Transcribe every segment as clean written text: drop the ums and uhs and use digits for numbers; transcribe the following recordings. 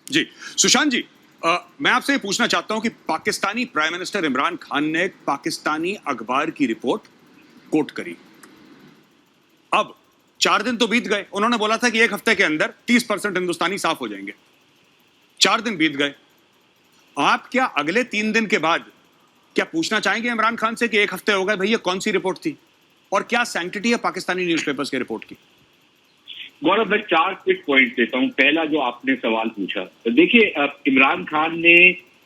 जी सुशांत जी, मैं आपसे पूछना चाहता हूं कि पाकिस्तानी प्राइम मिनिस्टर इमरान खान ने एक पाकिस्तानी अखबार की रिपोर्ट कोट करी। अब 4 दिन तो बीत गए, उन्होंने बोला था कि 1 हफ्ते के अंदर 30% हिंदुस्तानी साफ हो जाएंगे। 4 दिन बीत गए। आप क्या अगले 3 दिन के बाद क्या पूछना चाहेंगे इमरान खान से कि 1 हफ्ते हो गए भैया, कौन सी रिपोर्ट थी और क्या सैंक्टिटी है पाकिस्तानी न्यूज़पेपर्स की रिपोर्ट की? गौरव, मैं 4 क्विक पॉइंट देता हूं। पहला, जो आपने सवाल पूछा, तो देखिए, इमरान खान ने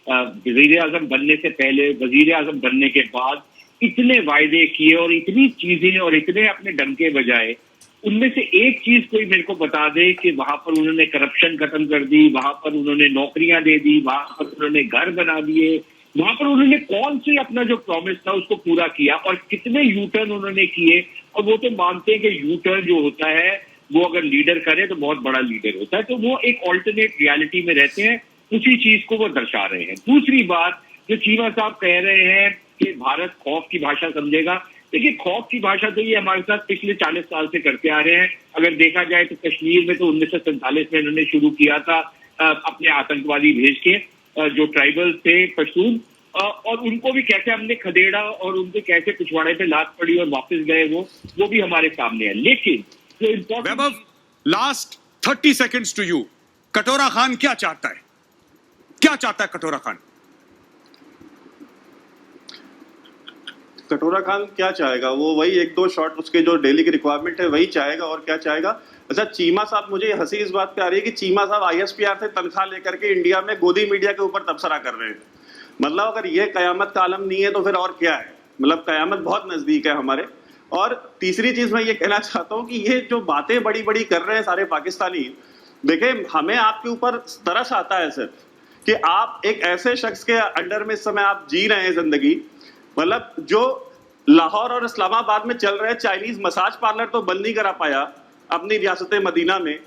वजीर आजम बनने से पहले, वजीर आजम बनने के बाद इतने वायदे किए और इतनी चीजें और इतने अपने डंके बजाए। उनमें से एक चीज कोई मेरे को बता दे कि वहां पर उन्होंने करप्शन खत्म कर दी, वहां पर उन्होंने नौकरियां दे दी, वहां पर उन्होंने घर बना दिए, वहां पर उन्होंने कौन से अपना जो प्रॉमिस था उसको पूरा किया और कितने यू टर्न उन्होंने किए। और वो तो मानते हैं कि यू टर्न जो होता है वो अगर लीडर करे तो बहुत बड़ा लीडर होता है, तो वो एक ऑल्टरनेट रियलिटी में रहते हैं, उसी चीज को वो दर्शा रहे हैं। दूसरी बात, जो चीमा साहब कह रहे हैं कि भारत खौफ की भाषा समझेगा, देखिए, खौफ की भाषा तो ये हमारे साथ पिछले 40 साल से करते आ रहे हैं। अगर देखा जाए तो कश्मीर में तो 1947 में इन्होंने शुरू किया था अपने आतंकवादी भेज के, जो ट्राइबल थे पश्तून, और उनको भी कैसे हमने खदेड़ा और उनके कैसे पिछवाड़े पे लात पड़ी और वापस गए, वो भी हमारे सामने है। लेकिन वैभव, लास्ट 30 सेकंड्स टू यू। कटोरा खान क्या चाहता है? क्या चाहता है कटोरा खान? कटोरा खान क्या चाहेगा? वो वही 1-2 शॉट, उसके जो डेली की रिक्वायरमेंट है वही चाहेगा, और क्या चाहेगा? अच्छा, चीमा साहब, मुझे हंसी इस बात पे आ रही है कि चीमा साहब ISPR से तनख्वाह लेकर के इंडिया में गोदी मीडिया के ऊपर तबसरा कर रहे हैं। मतलब अगर ये कयामत का आलम नहीं है तो फिर और क्या है? मतलब कयामत बहुत नजदीक है हमारे। और तीसरी चीज मैं ये कहना चाहता हूं कि ये जो बातें बड़ी बड़ी कर रहे हैं सारे पाकिस्तानी, देखें, हमें आपके ऊपर तरस आता है सिर्फ कि आप एक ऐसे शख्स के अंडर में इस समय आप जी रहे हैं जिंदगी। मतलब जो लाहौर और इस्लामाबाद में चल रहे चाइनीज मसाज पार्लर तो बंद नहीं करा पाया अपनी रियासत मदीना में,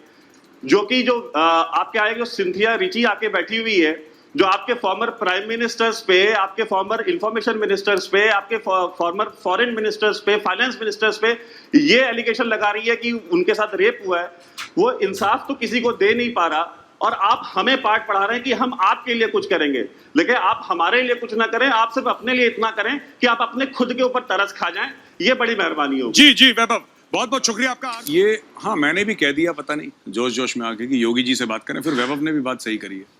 जो कि जो आपके आए जो सिंथिया रिची आके बैठी हुई है, जो आपके फॉर्मर प्राइम मिनिस्टर्स पे, आपके फॉर्मर इंफॉर्मेशन मिनिस्टर्स पे, आपके फॉर्मर फॉरेन मिनिस्टर्स पे, फाइनेंस मिनिस्टर्स पे ये एलिगेशन लगा रही है कि उनके साथ रेप हुआ है। वो इंसाफ तो किसी को दे नहीं पा रहा, और आप हमें पाठ पढ़ा रहे हैं कि हम आपके लिए कुछ करेंगे, लेकिन आप हमारे लिए कुछ ना करें, आप सिर्फ अपने लिए इतना करें कि आप अपने खुद के ऊपर तरस खा जाएं। ये बड़ी मेहरबानी होगी। जी जी वैभव, बहुत बहुत शुक्रिया आपका। ये हाँ, मैंने भी कह दिया, पता नहीं जोश जोश में आके कि योगी जी से बात करें, फिर वैभव ने भी बात सही करी है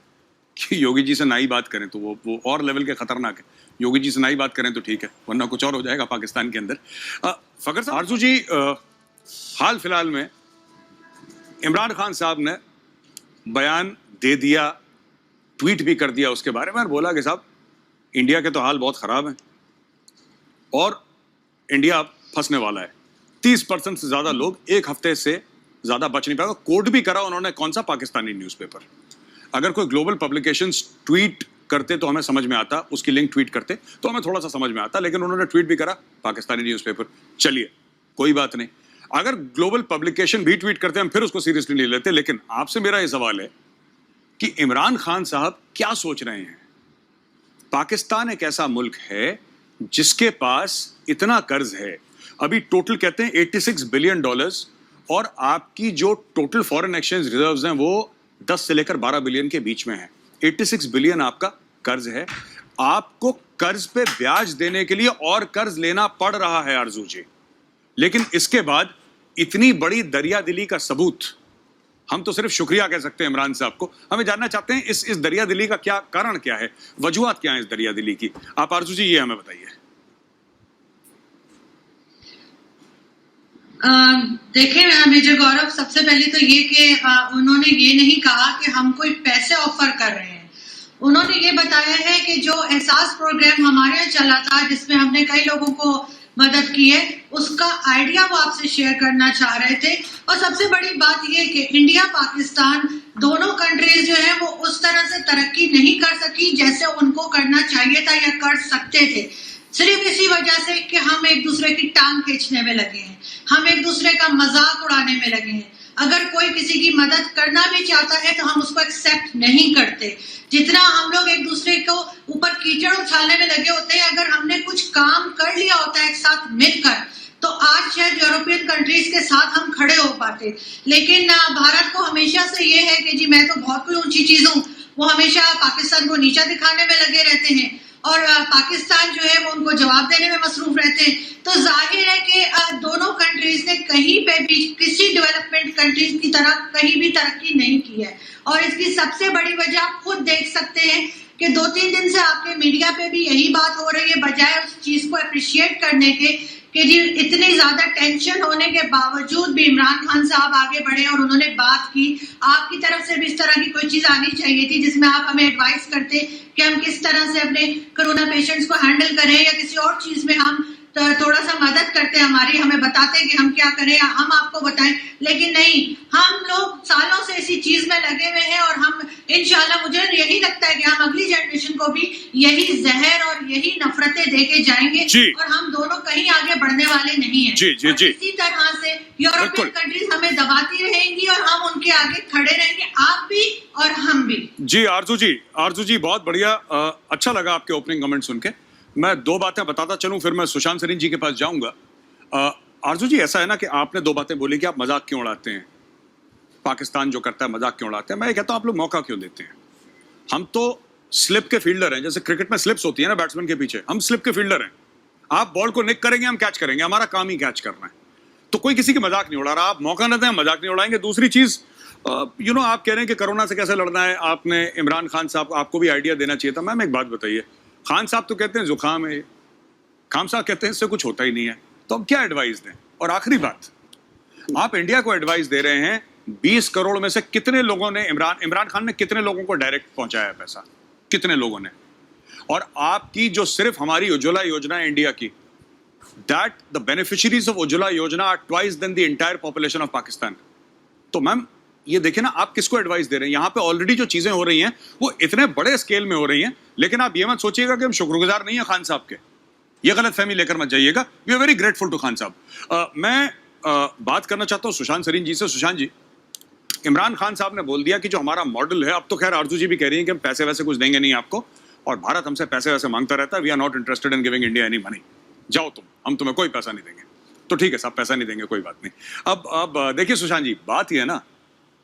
कि योगी जी से ना ही बात करें तो वो और लेवल के खतरनाक है। योगी जी से ना ही बात करें तो ठीक है, वरना कुछ और हो जाएगा पाकिस्तान के अंदर। फकर साहब, आरजू जी, हाल फिलहाल में इमरान खान साहब ने बयान दे दिया, ट्वीट भी कर दिया उसके बारे में, और बोला कि साहब इंडिया के तो हाल बहुत खराब है और इंडिया फंसने वाला है। 30% से ज्यादा लोग 1 हफ्ते से ज्यादा बच नहीं पाएगा। कोट भी करा उन्होंने, कौन सा? पाकिस्तानी न्यूज़पेपर। अगर कोई ग्लोबल पब्लिकेशंस ट्वीट करते तो हमें समझ में आता, उसकी लिंक ट्वीट करते तो हमें थोड़ा सा समझ में आता, लेकिन उन्होंने ट्वीट भी करा पाकिस्तानी न्यूज़पेपर। चलिए, कोई बात नहीं, अगर ग्लोबल पब्लिकेशन भी ट्वीट करते हम फिर उसको सीरियसली नहीं लेते। लेकिन आपसे मेरा यह सवाल है कि इमरान खान साहब क्या सोच रहे हैं? पाकिस्तान एक ऐसा मुल्क है जिसके पास इतना कर्ज है, अभी टोटल कहते हैं $86 बिलियन, और आपकी जो टोटल फॉरेन एक्सचेंज रिजर्व्स हैं वो 10 से लेकर 12 बिलियन के बीच में है। 86 बिलियन आपका कर्ज है, आपको कर्ज पे ब्याज देने के लिए और कर्ज लेना पड़ रहा है आरजू जी। लेकिन इसके बाद इतनी बड़ी दरियादिली का सबूत, हम तो सिर्फ शुक्रिया कह सकते हैं इमरान साहब को। हमें जानना चाहते हैं इस दरियादिली का क्या कारण, क्या है, वजूहात क्या है इस दरियादिली की? आप आरजू जी ये हमें बताइए। देखिए मेजर गौरव, सबसे पहले तो ये कि उन्होंने ये नहीं कहा कि हम कोई पैसे ऑफर कर रहे हैं। उन्होंने ये बताया है कि जो एहसास प्रोग्राम हमारे यहाँ चला था, जिसमें हमने कई लोगों को मदद की है, उसका आइडिया वो आपसे शेयर करना चाह रहे थे। और सबसे बड़ी बात ये कि इंडिया पाकिस्तान दोनों कंट्रीज जो है वो उस तरह से तरक्की नहीं कर सकी जैसे उनको करना चाहिए था या कर सकते थे, सिर्फ इसी वजह से कि हम एक दूसरे की टांग खींचने में लगे हैं, हम एक दूसरे का मजाक उड़ाने में लगे हैं। अगर कोई किसी की मदद करना भी चाहता है तो हम उसको एक्सेप्ट नहीं करते। जितना हम लोग एक दूसरे को ऊपर कीचड़ उछालने में लगे होते हैं, अगर हमने कुछ काम कर लिया होता है एक साथ मिलकर, तो आज शायद यूरोपियन कंट्रीज के साथ हम खड़े हो पाते। लेकिन भारत को हमेशा से ये है कि जी मैं तो बहुत कोई ऊंची चीज हूँ, वो हमेशा पाकिस्तान को नीचा दिखाने में लगे रहते हैं और पाकिस्तान जो है वो उनको जवाब देने में मसरूफ रहते हैं। तो जाहिर है कि दोनों कंट्रीज ने कहीं पे भी किसी डेवलपमेंट कंट्रीज की तरह कहीं भी तरक्की नहीं की है। और इसकी सबसे बड़ी वजह आप खुद देख सकते हैं कि 2-3 दिन से आपके मीडिया पे भी यही बात हो रही है, बजाय उस चीज को अप्रिशिएट करने के कि जी इतनी ज्यादा टेंशन होने के बावजूद भी इमरान खान साहब आगे बढ़े और उन्होंने बात की। आपकी तरफ से भी इस तरह की कोई चीज आनी चाहिए थी जिसमें आप हमें एडवाइस करते कि हम किस तरह से अपने कोरोना पेशेंट्स को हैंडल करें या किसी और चीज में हम थोड़ा सा मदद करते हमारी, हमें बताते कि हम क्या करें या हम आपको बताएं। लेकिन नहीं, हम लोग सालों से इसी चीज में लगे हुए हैं और हम इंशाल्लाह, मुझे यही लगता है कि हम अगली जनरेशन को भी यही जहर और यही नफरतें देके जाएंगे और हम दोनों कहीं आगे बढ़ने वाले नहीं है। इसी तरह से यूरोपियन कंट्रीज हमें दबाती रहेंगी और हम उनके आगे खड़े रहेंगे, आप भी और हम भी। जी आरजू जी बहुत बढ़िया, अच्छा लगा आपके ओपनिंग कमेंट सुन के। मैं 2 बातें बताता चलूं, फिर मैं सुशांत सरीन जी के पास जाऊंगा। आरजू जी, ऐसा है ना कि आपने 2 बातें बोली कि आप मजाक क्यों उड़ाते हैं, पाकिस्तान जो करता है मजाक क्यों उड़ाते हैं। मैं कहता हूं आप लोग मौका क्यों देते हैं। हम तो स्लिप के फील्डर हैं, जैसे क्रिकेट में स्लिप्स होती है ना बैट्समैन के पीछे, हम स्लिप के फील्डर हैं। आप बॉल को निक करेंगे, हम कैच करेंगे, हमारा काम ही कैच करना है। तो कोई किसी की मजाक नहीं उड़ा रहा, आप मौका न दें, मजाक नहीं उड़ाएंगे। दूसरी चीज, आप कह रहे हैं कि कोरोना से कैसे लड़ना है, आपने इमरान खान साहब, आपको भी आइडिया देना चाहिए था। मैम एक बात बताइए, खान साहब तो कहते हैं जुकाम है, खान साहब कहते हैं इससे कुछ होता ही नहीं है, तो हम क्या एडवाइस दें। और आखिरी बात, आप इंडिया को एडवाइस दे रहे हैं, 20 करोड़ में से कितने लोगों ने, इमरान खान ने कितने लोगों को डायरेक्ट पहुंचाया पैसा, कितने लोगों ने। और आपकी जो सिर्फ हमारी उज्ज्वला योजना है इंडिया की, that the beneficiaries of Ujjwala Yojana are twice than the entire population of Pakistan. तो मैम ये देखिए ना, आप किसको एडवाइस दे रहे हैं। यहां पे ऑलरेडी जो चीजें हो रही हैं वो इतने बड़े स्केल में हो रही हैं, लेकिन आप ये मत सोचिएगा कि हम शुक्रगुजार नहीं है खान साहब के, ये गलत फहमी लेकर मत जाइएगा। We are very grateful to Khan साहब। मैं बात करना चाहता हूं सुशांत सरीन जी से। सुशांत जी, इमरान खान साहब ने बोल दिया कि जो हमारा मॉडल है, अब तो खैर आरजू जी भी कह रही है कि हम पैसे वैसे कुछ देंगे नहीं आपको, और भारत हमसे पैसे वैसे मांगता रहता है, we are not interested in giving India any money, जाओ तुम, हम तुम्हें कोई पैसा नहीं देंगे। तो ठीक है साहब, पैसा नहीं देंगे, कोई बात नहीं। अब देखिए सुशांत जी, बात यह है ना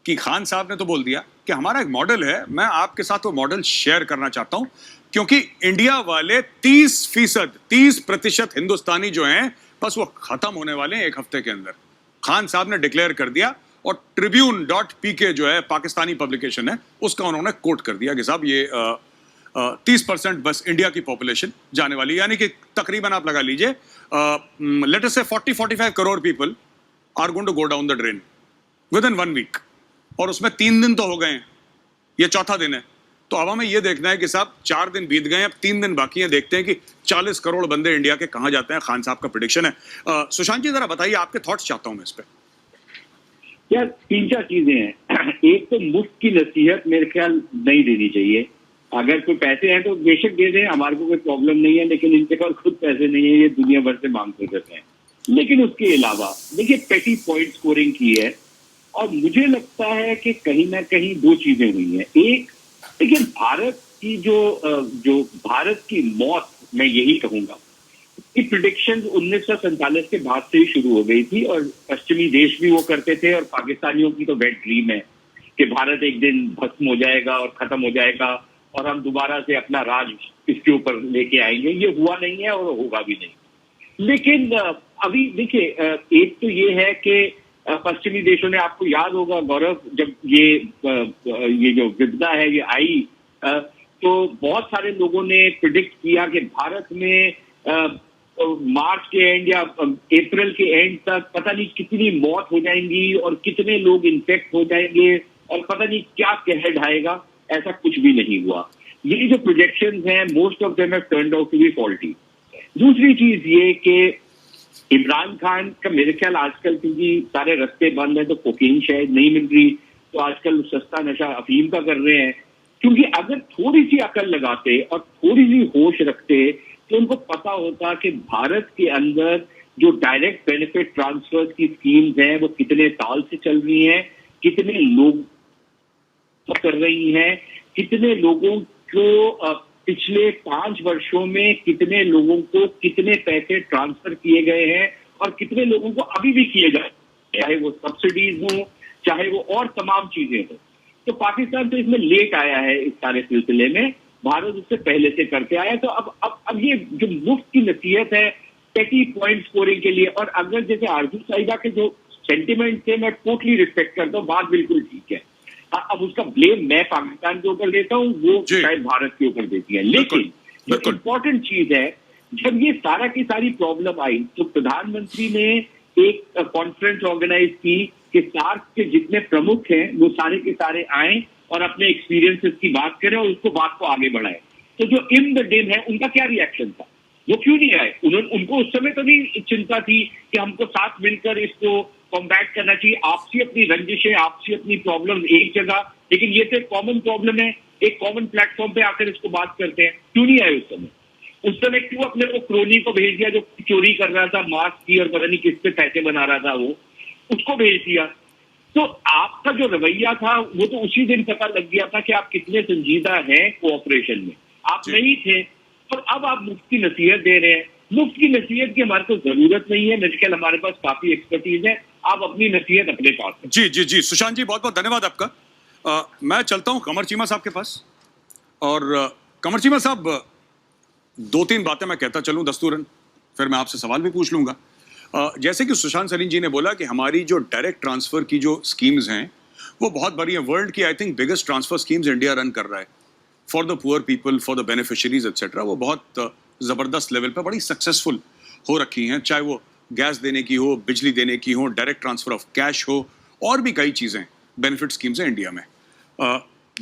कि खान साहब ने तो बोल दिया कि हमारा एक मॉडल है, मैं आपके साथ वो मॉडल शेयर करना चाहता हूं, क्योंकि इंडिया वाले 30% हिंदुस्तानी जो हैं, बस वो खत्म होने वाले हैं 1 हफ्ते के अंदर। खान साहब ने डिक्लेयर कर दिया, और tribune.pk जो है पाकिस्तानी पब्लिकेशन है, उसका उन्होंने कोट कर दिया कि साहब ये 30% बस इंडिया की पॉपुलेशन जाने वाली, यानी कि तकरीबन आप लगा लीजिए लेट अस से 40-45 crore people are going to go down the drain within 1 week. और उसमें 3 दिन तो हो गए हैं, ये 4था दिन है। तो अब हमें ये देखना है कि साहब 4 दिन बीत गए, अब 3 दिन बाकी हैं, देखते हैं कि 40 करोड़ बंदे इंडिया के कहां जाते हैं। खान साहब का प्रेडिक्शन है। सुशांत जी जरा बताइए, आपके थॉट्स चाहता हूं मैं इस पे। यार 3-4 चीजें हैं। एक तो मुफ्त की नसीहत मेरे ख्याल नहीं देनी चाहिए। अगर कोई पैसे हैं तो बेशक दे दें, हमारे को कोई प्रॉब्लम नहीं है, लेकिन इनके पास खुद पैसे नहीं है, ये दुनिया भर से मांगते रहते हैं। लेकिन उसके अलावा देखिए, पेटी पॉइंट स्कोरिंग की है, और मुझे लगता है कि कहीं ना कहीं 2 चीजें हुई हैं। एक, देखिए भारत की जो भारत की मौत, मैं यही कहूंगा कि प्रिडिक्शन 1947 के बाद से ही शुरू हो गई थी, और पश्चिमी देश भी वो करते थे, और पाकिस्तानियों की तो वेट ड्रीम है कि भारत एक दिन भस्म हो जाएगा और खत्म हो जाएगा और हम दोबारा से अपना राज इसके ऊपर लेके आएंगे। ये हुआ नहीं है और होगा भी नहीं। लेकिन अभी देखिए, एक तो ये है कि पश्चिमी देशों ने, आपको याद होगा गौरव, जब ये जो विपदा है ये आई, तो बहुत सारे लोगों ने प्रिडिक्ट किया कि भारत में मार्च के एंड या अप्रैल के एंड तक पता नहीं कितनी मौत हो जाएंगी और कितने लोग इन्फेक्ट हो जाएंगे और पता नहीं क्या कहर ढाएगा। ऐसा कुछ भी नहीं हुआ। ये जो प्रोजेक्शंस हैं, most of them have turned out to be faulty. दूसरी चीज ये कि इमरान खान का मेरे ख्याल आजकल, क्योंकि सारे रास्ते बंद हैं, तो कोकीन शायद नहीं मिल रही, तो आजकल सस्ता नशा अफीम का कर रहे हैं। क्योंकि अगर थोड़ी सी अकल लगाते और थोड़ी सी होश रखते, तो उनको पता होता कि भारत के अंदर जो डायरेक्ट बेनिफिट ट्रांसफर की स्कीम्स हैं वो कितने साल से चल रही हैं, कितने लोग कर रही हैं, कितने लोगों को पिछले 5 वर्षों में कितने लोगों को कितने पैसे ट्रांसफर किए गए हैं, और कितने लोगों को अभी भी किए जा रहे हैं, चाहे वो सब्सिडीज हो, चाहे वो और तमाम चीजें हो। तो पाकिस्तान तो इसमें लेट आया है इस सारे सिलसिले में, भारत उससे पहले से करते आया। तो अब ये जो मुफ्त की नसीहत है पेटी पॉइंट स्कोरिंग के लिए, और अगर जैसे आरजू साहिबा के जो सेंटिमेंट थे मैं टोटली रिस्पेक्ट करता हूँ, बात बिल्कुल ठीक है। अब उसका ब्लेम मैं पाकिस्तान के ऊपर देता हूँ, वो शायद भारत के ऊपर देती है। लेकिन जो इम्पोर्टेंट चीज है, जब ये सारा की सारी प्रॉब्लम आई तो प्रधानमंत्री ने एक कॉन्फ्रेंस ऑर्गेनाइज की कि सार्क के जितने प्रमुख हैं वो सारे के सारे आए और अपने एक्सपीरियंसेस की बात करें और उसको बात को आगे बढ़ाएं। तो जो इन द डिम है उनका क्या रिएक्शन था, वो क्यों नहीं आए? उनको उस समय तो नहीं चिंता थी कि हमको साथ मिलकर इसको कॉम्बैट करना चाहिए, आपसी अपनी रंजिशें, आपसी अपनी प्रॉब्लम एक जगह, लेकिन ये तो एक कॉमन प्रॉब्लम है, एक कॉमन प्लेटफॉर्म पे आकर इसको बात करते हैं। क्यों नहीं आए उस समय? उस समय क्यों अपने वो क्रोनी को भेज दिया जो चोरी कर रहा था मास्क की और पता नहीं किस पे पैसे बना रहा था, वो उसको भेज दिया। तो आपका जो रवैया था वो तो उसी दिन पता लग गया था कि आप कितने संजीदा हैं कोऑपरेशन में, आप नहीं थे। और अब आप मुफ्त की नसीहत दे रहे हैं। मुफ्त की नसीहत की हमारे को जरूरत नहीं है, मेरे ख्याल हमारे पास काफी एक्सपर्टीज है, आप अपनी नसीहत अपने पास है। जी जी जी सुशांत जी, बहुत बहुत धन्यवाद आपका। मैं चलता हूं कमर चीमा साहब के पास। और कमर चीमा साहब, दो तीन बातें मैं कहता चलूं दस्तूरन, फिर मैं आपसे सवाल भी पूछ लूंगा। जैसे कि सुशांत सलीम जी ने बोला कि हमारी जो डायरेक्ट ट्रांसफर की जो स्कीम्स हैं वो बहुत बड़ी है। वर्ल्ड की I think biggest transfer schemes India run कर रहा है for the poor people, for the beneficiaries etcetera. वो बहुत जबरदस्त लेवल पर बड़ी सक्सेसफुल हो रखी हैं, चाहे वो गैस देने की हो, बिजली देने की हो, डायरेक्ट ट्रांसफर ऑफ कैश हो, और भी कई चीजें बेनिफिट स्कीम्स हैं इंडिया में।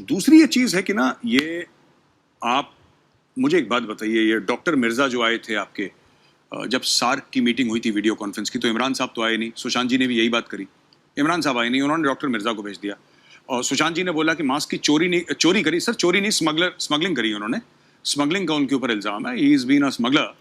दूसरी ये चीज है कि ना, ये आप मुझे एक बात बताइए, ये डॉक्टर मिर्जा जो आए थे आपके, जब सार्क की मीटिंग हुई थी वीडियो कॉन्फ्रेंस की, तो इमरान साहब तो आए नहीं, सुशांत जी ने भी यही बात करी, इमरान साहब आए नहीं, उन्होंने डॉक्टर मिर्जा को भेज दिया। और सुशांत जी ने बोला कि मास्क की चोरी करी। सर चोरी नहीं, स्मगलिंग करी उन्होंने, स्मगलिंग का उनके ऊपर इल्जाम है, he is been a smuggler.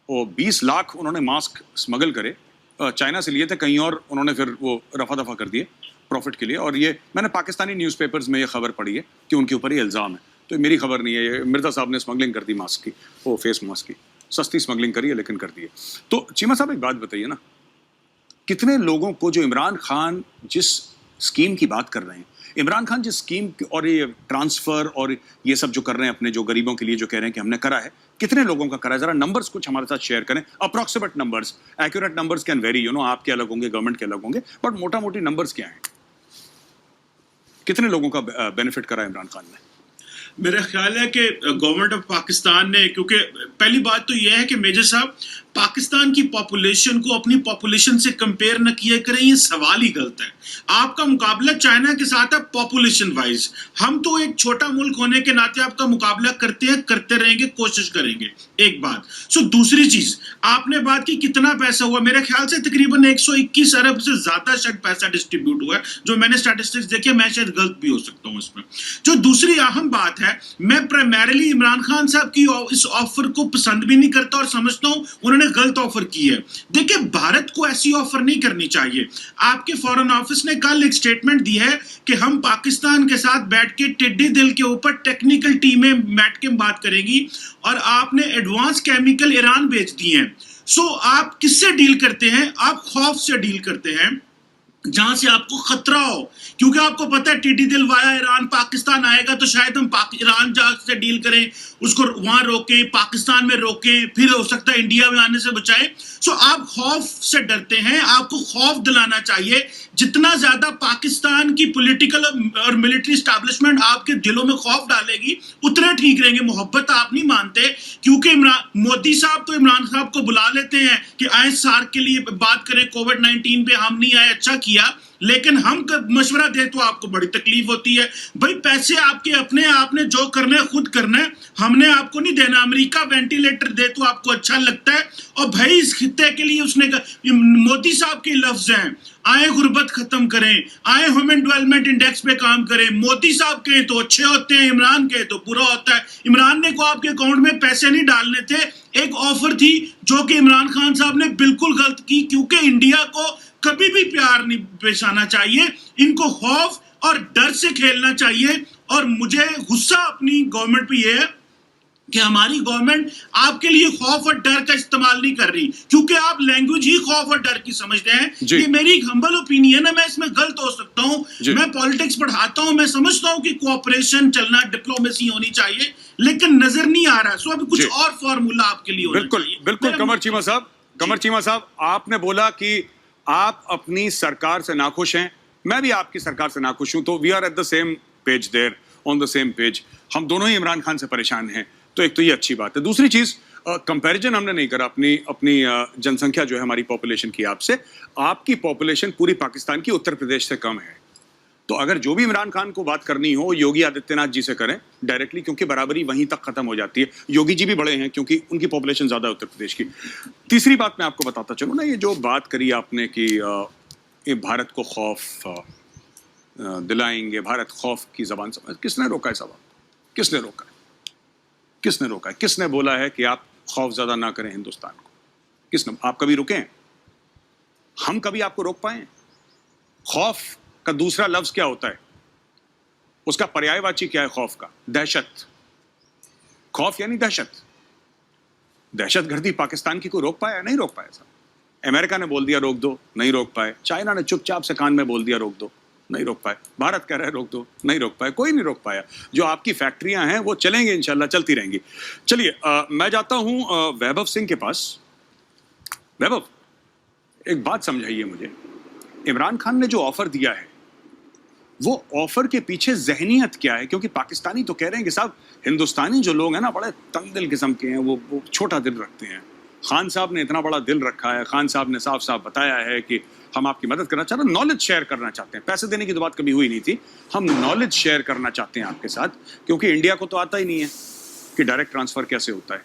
और 20 लाख उन्होंने मास्क स्मगल करे, चाइना से लिए थे, कहीं और उन्होंने फिर वो रफा दफा कर दिए प्रॉफिट के लिए। और ये मैंने पाकिस्तानी न्यूज़पेपर्स में ये खबर पढ़ी है कि उनके ऊपर ये इल्ज़ाम है, तो मेरी खबर नहीं है, ये मिर्जा साहब ने स्मगलिंग कर दी मास्क की, वो फेस मास्क की, सस्ती स्मगलिंग करी है लेकिन कर दी है। तो चीमा साहब एक बात बताइए ना, कितने लोगों को, जो इमरान खान जिस स्कीम की बात कर रहे हैं, इमरान खान जिस स्कीम और ये ट्रांसफर और ये सब जो कर रहे हैं अपने जो गरीबों के लिए, जो कह रहे हैं कि हमने करा है, कितने लोगों का करा है? जरा नंबर्स कुछ हमारे साथ शेयर करें, approximate numbers, accurate numbers can very, आपके अलग होंगे, गवर्नमेंट के अलग होंगे, बट मोटा मोटी नंबर्स क्या हैं? कितने लोगों का बेनिफिट करा इमरान खान ने? मेरा ख्याल है कि गवर्नमेंट ऑफ पाकिस्तान ने, क्योंकि पहली बात तो यह है कि मेजर साहब, पाकिस्तान की पॉपुलेशन को अपनी पॉपुलेशन से कंपेयर न किया करें, ये सवाल ही गलत है। आपका मुकाबला चाइना के साथ है पॉपुलेशन वाइज, हम तो एक छोटा मुल्क होने के नाते आपका मुकाबला करते हैं, करते रहेंगे, कोशिश करेंगे, एक बात। दूसरी चीज, आपने बात की कितना पैसा हुआ, मेरे ख्याल से तकरीबन 121 अरब से ज्यादा शायद पैसा डिस्ट्रीब्यूट हुआ है, जो मैंने स्टैटिस्टिक्स देखे, मैं शायद गलत भी हो सकता हूँ इसमें। जो दूसरी अहम बात है, मैं प्राइमरीली इमरान खान साहब की इस ऑफर को पसंद भी नहीं करता और समझता हूं उन्होंने गलत ऑफर की है। देखिए, भारत को ऐसी ऑफर नहीं करनी चाहिए। आपके फॉरेन ऑफिस ने कल एक स्टेटमेंट दी है कि हम पाकिस्तान के साथ बैठ के टिड्डी दिल के ऊपर टेक्निकल टीमें बैठ के बात करेंगी, और आपने एडवांस केमिकल ईरान भेज दिए हैं। आप किससे डील करते हैं? आप खौफ से डील करते हैं, जहां से आपको खतरा हो, क्योंकि आपको पता है टिड्डी दिल वाया ईरान पाकिस्तान आएगा तो शायद हम ईरान से डील करें, उसको वहां रोकें, पाकिस्तान में रोकें, फिर हो सकता है इंडिया में आने से बचाएं। आप खौफ से डरते हैं, आपको खौफ दिलाना चाहिए। जितना ज्यादा पाकिस्तान की पॉलिटिकल और मिलिट्री एस्टैब्लिशमेंट आपके दिलों में खौफ डालेगी, उतने ठीक रहेंगे। मोहब्बत आप नहीं मानते, क्योंकि मोदी साहब तो इमरान साहब को बुला लेते हैं कि आए सार्क के लिए बात करें, कोविड-19 पे हम नहीं आए, अच्छा किया, लेकिन हम मशवरा दे तो आपको बड़ी तकलीफ होती है। भाई पैसे आपके अपने, आपने जो करना है खुद करना है, हमने आपको नहीं देना। अमेरिका वेंटिलेटर दे तो आपको अच्छा लगता है, और भाई इस खित्ते के लिए उसने, मोदी साहब के लफ्ज हैं, आए गुर्बत खत्म करें, आए ह्यूमन डेवलपमेंट इंडेक्स पे काम करें। मोदी साहब के तो अच्छे होते हैं, इमरान के तो बुरा होता है। इमरान ने को आपके अकाउंट में पैसे नहीं डालने थे, एक ऑफर थी जो कि इमरान खान साहब ने बिल्कुल गलत की, क्योंकि इंडिया को कभी भी प्यार नहीं पेश आना चाहिए, इनको खौफ और डर से खेलना चाहिए। और मुझे गुस्सा अपनी गवर्नमेंट पे ये है कि हमारी गवर्नमेंट आपके लिए खौफ और डर का इस्तेमाल नहीं कर रही, क्योंकि आप लैंग्वेज ही खौफ और डर की समझते हैं। ये मेरी एक हम्बल ओपिनियन है, मैं इसमें गलत हो सकता हूं। मैं पॉलिटिक्स पढ़ाता हूं, मैं समझता हूं कि कोऑपरेशन चलना, डिप्लोमेसी होनी चाहिए, लेकिन नजर नहीं आ रहा। सो अभी कुछ और फॉर्मूला आपके लिए होना चाहिए। बिल्कुल कमर चीमा साहब, आपने बोला कि आप अपनी सरकार से नाखुश हैं, मैं भी आपकी सरकार से नाखुश हूं, तो we are at the same page there, on the same page. हम दोनों ही इमरान खान से परेशान हैं, तो एक तो ये अच्छी बात है। दूसरी चीज, कंपैरिजन हमने नहीं करा अपनी जनसंख्या जो है हमारी पॉपुलेशन की आपसे। आपकी पॉपुलेशन पूरी पाकिस्तान की उत्तर प्रदेश से कम है। तो अगर जो भी इमरान खान को बात करनी हो योगी आदित्यनाथ जी से करें डायरेक्टली, क्योंकि बराबरी वहीं तक खत्म हो जाती है। योगी जी भी बड़े हैं क्योंकि उनकी पॉपुलेशन ज्यादा है उत्तर प्रदेश की। तीसरी बात मैं आपको बताता चलूं ना, ये जो बात करी आपने कि ये भारत को खौफ दिलाएंगे, भारत खौफ की जबान समझ, किसने रोका है सवाल? किसने रोका है? किसने रोका है? किसने बोला है कि आप खौफ ज्यादा ना करें हिंदुस्तान को? किसने? आप कभी रुके हैं? हम कभी आपको रोक पाए? खौफ का दूसरा लफ्ज क्या होता है? उसका पर्यायवाची क्या है खौफ का? दहशत। खौफ यानी दहशत। दहशतगर्दी पाकिस्तान की कोई रोक पाया? नहीं रोक पाया साहब। अमेरिका ने बोल दिया रोक दो, नहीं रोक पाए। चाइना ने चुपचाप से कान में बोल दिया रोक दो, नहीं रोक पाए। भारत कह रहा है रोक दो, नहीं रोक पाए। कोई नहीं रोक पाया। जो आपकी फैक्ट्रियां हैं वो चलेंगे, इंशाल्लाह चलती रहेंगी। चलिए मैं जाता हूं वैभव सिंह के पास। वैभव, एक बात समझाइए मुझे, इमरान खान ने जो ऑफर दिया है वो ऑफर के पीछे जहनियत क्या है? क्योंकि पाकिस्तानी तो कह रहे हैं कि साहब हिंदुस्तानी जो लोग हैं ना बड़े तंग दिल किस्म के हैं, वो छोटा दिल रखते हैं। खान साहब ने इतना बड़ा दिल रखा है, खान साहब ने साफ साफ बताया है कि हम आपकी मदद करना चाहते हैं, नॉलेज शेयर करना चाहते हैं। पैसे देने की तो बात कभी हुई नहीं थी, हम नॉलेज शेयर करना चाहते हैं आपके साथ, क्योंकि इंडिया को तो आता ही नहीं है कि डायरेक्ट ट्रांसफर कैसे होता है।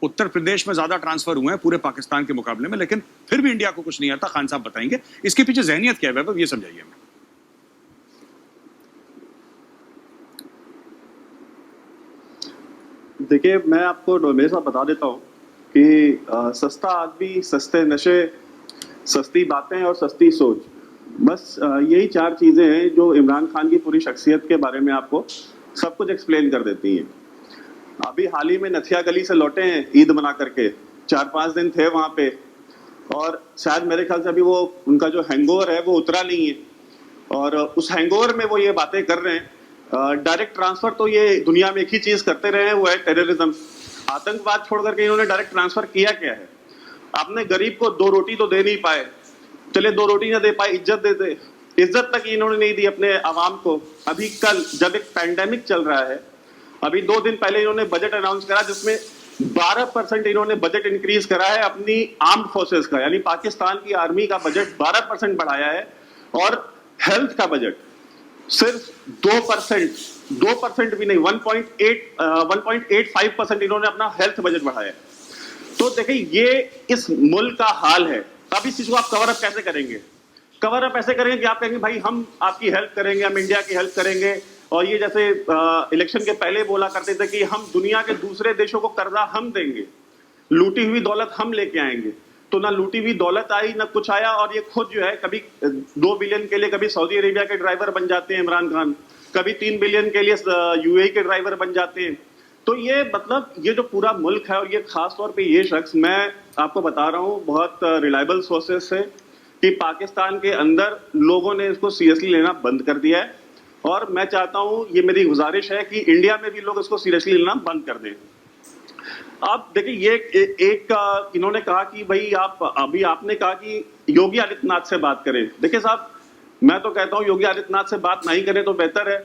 उत्तर प्रदेश में ज्यादा ट्रांसफर हुए हैं पूरे पाकिस्तान के मुकाबले में, लेकिन फिर भी इंडिया को कुछ नहीं आता। खान साहब बताएंगे इसके पीछे जहनियत क्या है। वैभव, ये समझाइए हमें। देखिए, मैं आपको हमेशा बता देता हूँ कि सस्ता आदमी, सस्ते नशे, सस्ती बातें और सस्ती सोच, बस यही चार चीजें हैं जो इमरान खान की पूरी शख्सियत के बारे में आपको सब कुछ एक्सप्लेन कर देती हैं। अभी हाल ही में नथिया गली से लौटे हैं ईद मना करके, 4-5 दिन थे वहां पे, और शायद मेरे ख्याल से अभी वो उनका जो हैंगओवर है वो उतरा नहीं है, और उस हैंगओवर में वो ये बातें कर रहे हैं। डायरेक्ट ट्रांसफर तो ये दुनिया में एक ही चीज करते रहे हैं, वो है टेररिज्म। आतंकवाद छोड़ करके इन्होंने डायरेक्ट ट्रांसफर किया क्या है? आपने गरीब को 2 रोटी तो दे नहीं पाए, चले 2 रोटी ना दे पाए, इज्जत दे दे, इज्जत तक इन्होंने नहीं दी अपने आवाम को। अभी कल जब एक पैंडेमिक चल रहा है, अभी 2 दिन पहले इन्होंने बजट अनाउंस करा जिसमें 12% इन्होंने बजट इंक्रीज करा है अपनी आर्म्ड फोर्सेस का, यानी पाकिस्तान की आर्मी का बजट 12% बढ़ाया है, और हेल्थ का बजट सिर्फ 2% भी नहीं, 1.85% इन्होंने अपना हेल्थ बजट बढ़ाया है। तो देखिए, ये इस मुल्क का हाल है। अब इस चीज को आप कवर अप कैसे करेंगे? कवर अप ऐसे करेंगे कि आप कहेंगे भाई हम आपकी हेल्प करेंगे, हम इंडिया की हेल्प करेंगे, और ये जैसे इलेक्शन के पहले बोला करते थे कि हम दुनिया के दूसरे देशों को कर्जा हम देंगे, लूटी हुई दौलत हम लेके आएंगे। तो ना लूटी हुई दौलत आई, ना कुछ आया, और ये खुद जो है कभी 2 बिलियन के लिए कभी सऊदी अरेबिया के ड्राइवर बन जाते हैं इमरान खान, कभी 3 बिलियन के लिए यूएई के ड्राइवर बन जाते हैं। तो ये मतलब ये जो पूरा मुल्क है, और ये खास तौर पे ये शख्स, मैं आपको बता रहा हूँ बहुत रिलायबल सोर्सेस से, कि पाकिस्तान के अंदर लोगों ने इसको सीरियसली लेना बंद कर दिया है, और मैं चाहता हूँ, ये मेरी गुजारिश है कि इंडिया में भी लोग इसको सीरियसली लेना बंद कर दें। आप देखिए, ये एक इन्होंने कहा कि भाई आपने कहा कि योगी आदित्यनाथ से बात करें। देखिए साहब, मैं तो कहता हूँ योगी आदित्यनाथ से बात नहीं करें तो बेहतर है,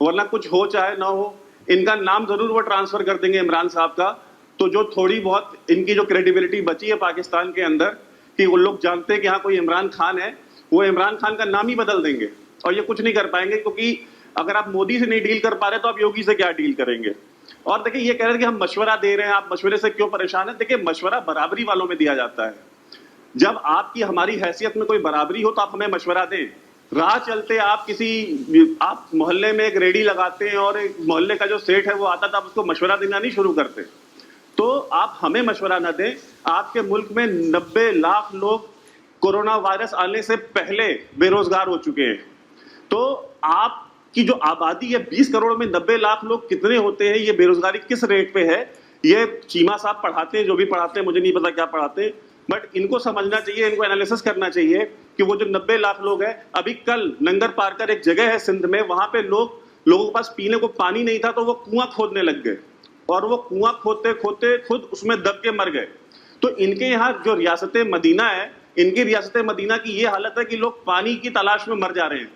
वरना कुछ हो चाहे ना हो, इनका नाम जरूर वो ट्रांसफर कर देंगे इमरान साहब का। तो जो थोड़ी बहुत इनकी जो क्रेडिबिलिटी बची है पाकिस्तान के अंदर, कि वो लोग जानते हैं कि हाँ कोई इमरान खान है, वो इमरान खान का नाम ही बदल देंगे, और ये कुछ नहीं कर पाएंगे, क्योंकि अगर आप मोदी से नहीं डील कर पा रहे तो आप योगी से क्या डील करेंगे? और देखिए, ये कह रहे हैं कि हम मशवरा दे रहे हैं, आप मशवरे से क्यों परेशान है? देखिए, मशवरा बराबरी वालों में दिया जाता है। जब आपकी हमारी हैसियत में कोई बराबरी हो तो आप हमें मशवरा दें। राह चलते आप मोहल्ले में एक रेडी लगाते हैं, और एक मोहल्ले का जो सेठ है वो आता था, आप उसको मशवरा देना नहीं शुरू करते। तो आप हमें मशवरा ना दें। आपके मुल्क में 90 लाख लोग कोरोना वायरस आने से पहले बेरोजगार हो चुके हैं, तो आप कि जो आबादी है 20 करोड़ में 90 लाख लोग कितने होते हैं, ये बेरोजगारी किस रेट पे है, ये चीमा साहब पढ़ाते हैं, जो भी पढ़ाते हैं मुझे नहीं पता क्या पढ़ाते हैं, बट इनको समझना चाहिए, इनको एनालिसिस करना चाहिए कि वो जो 90 लाख लोग हैं, अभी कल नंगर पारकर एक जगह है सिंध में, वहां पे लोगों के पास पीने को पानी नहीं था, तो वो कुआं खोदने लग गए और वो कुआं खोदते खोदते खुद उसमें दब के मर गए। तो इनके यहाँ जो रियासत मदीना है, इनकी रियासत मदीना की ये हालत है कि लोग पानी की तलाश में मर जा रहे हैं।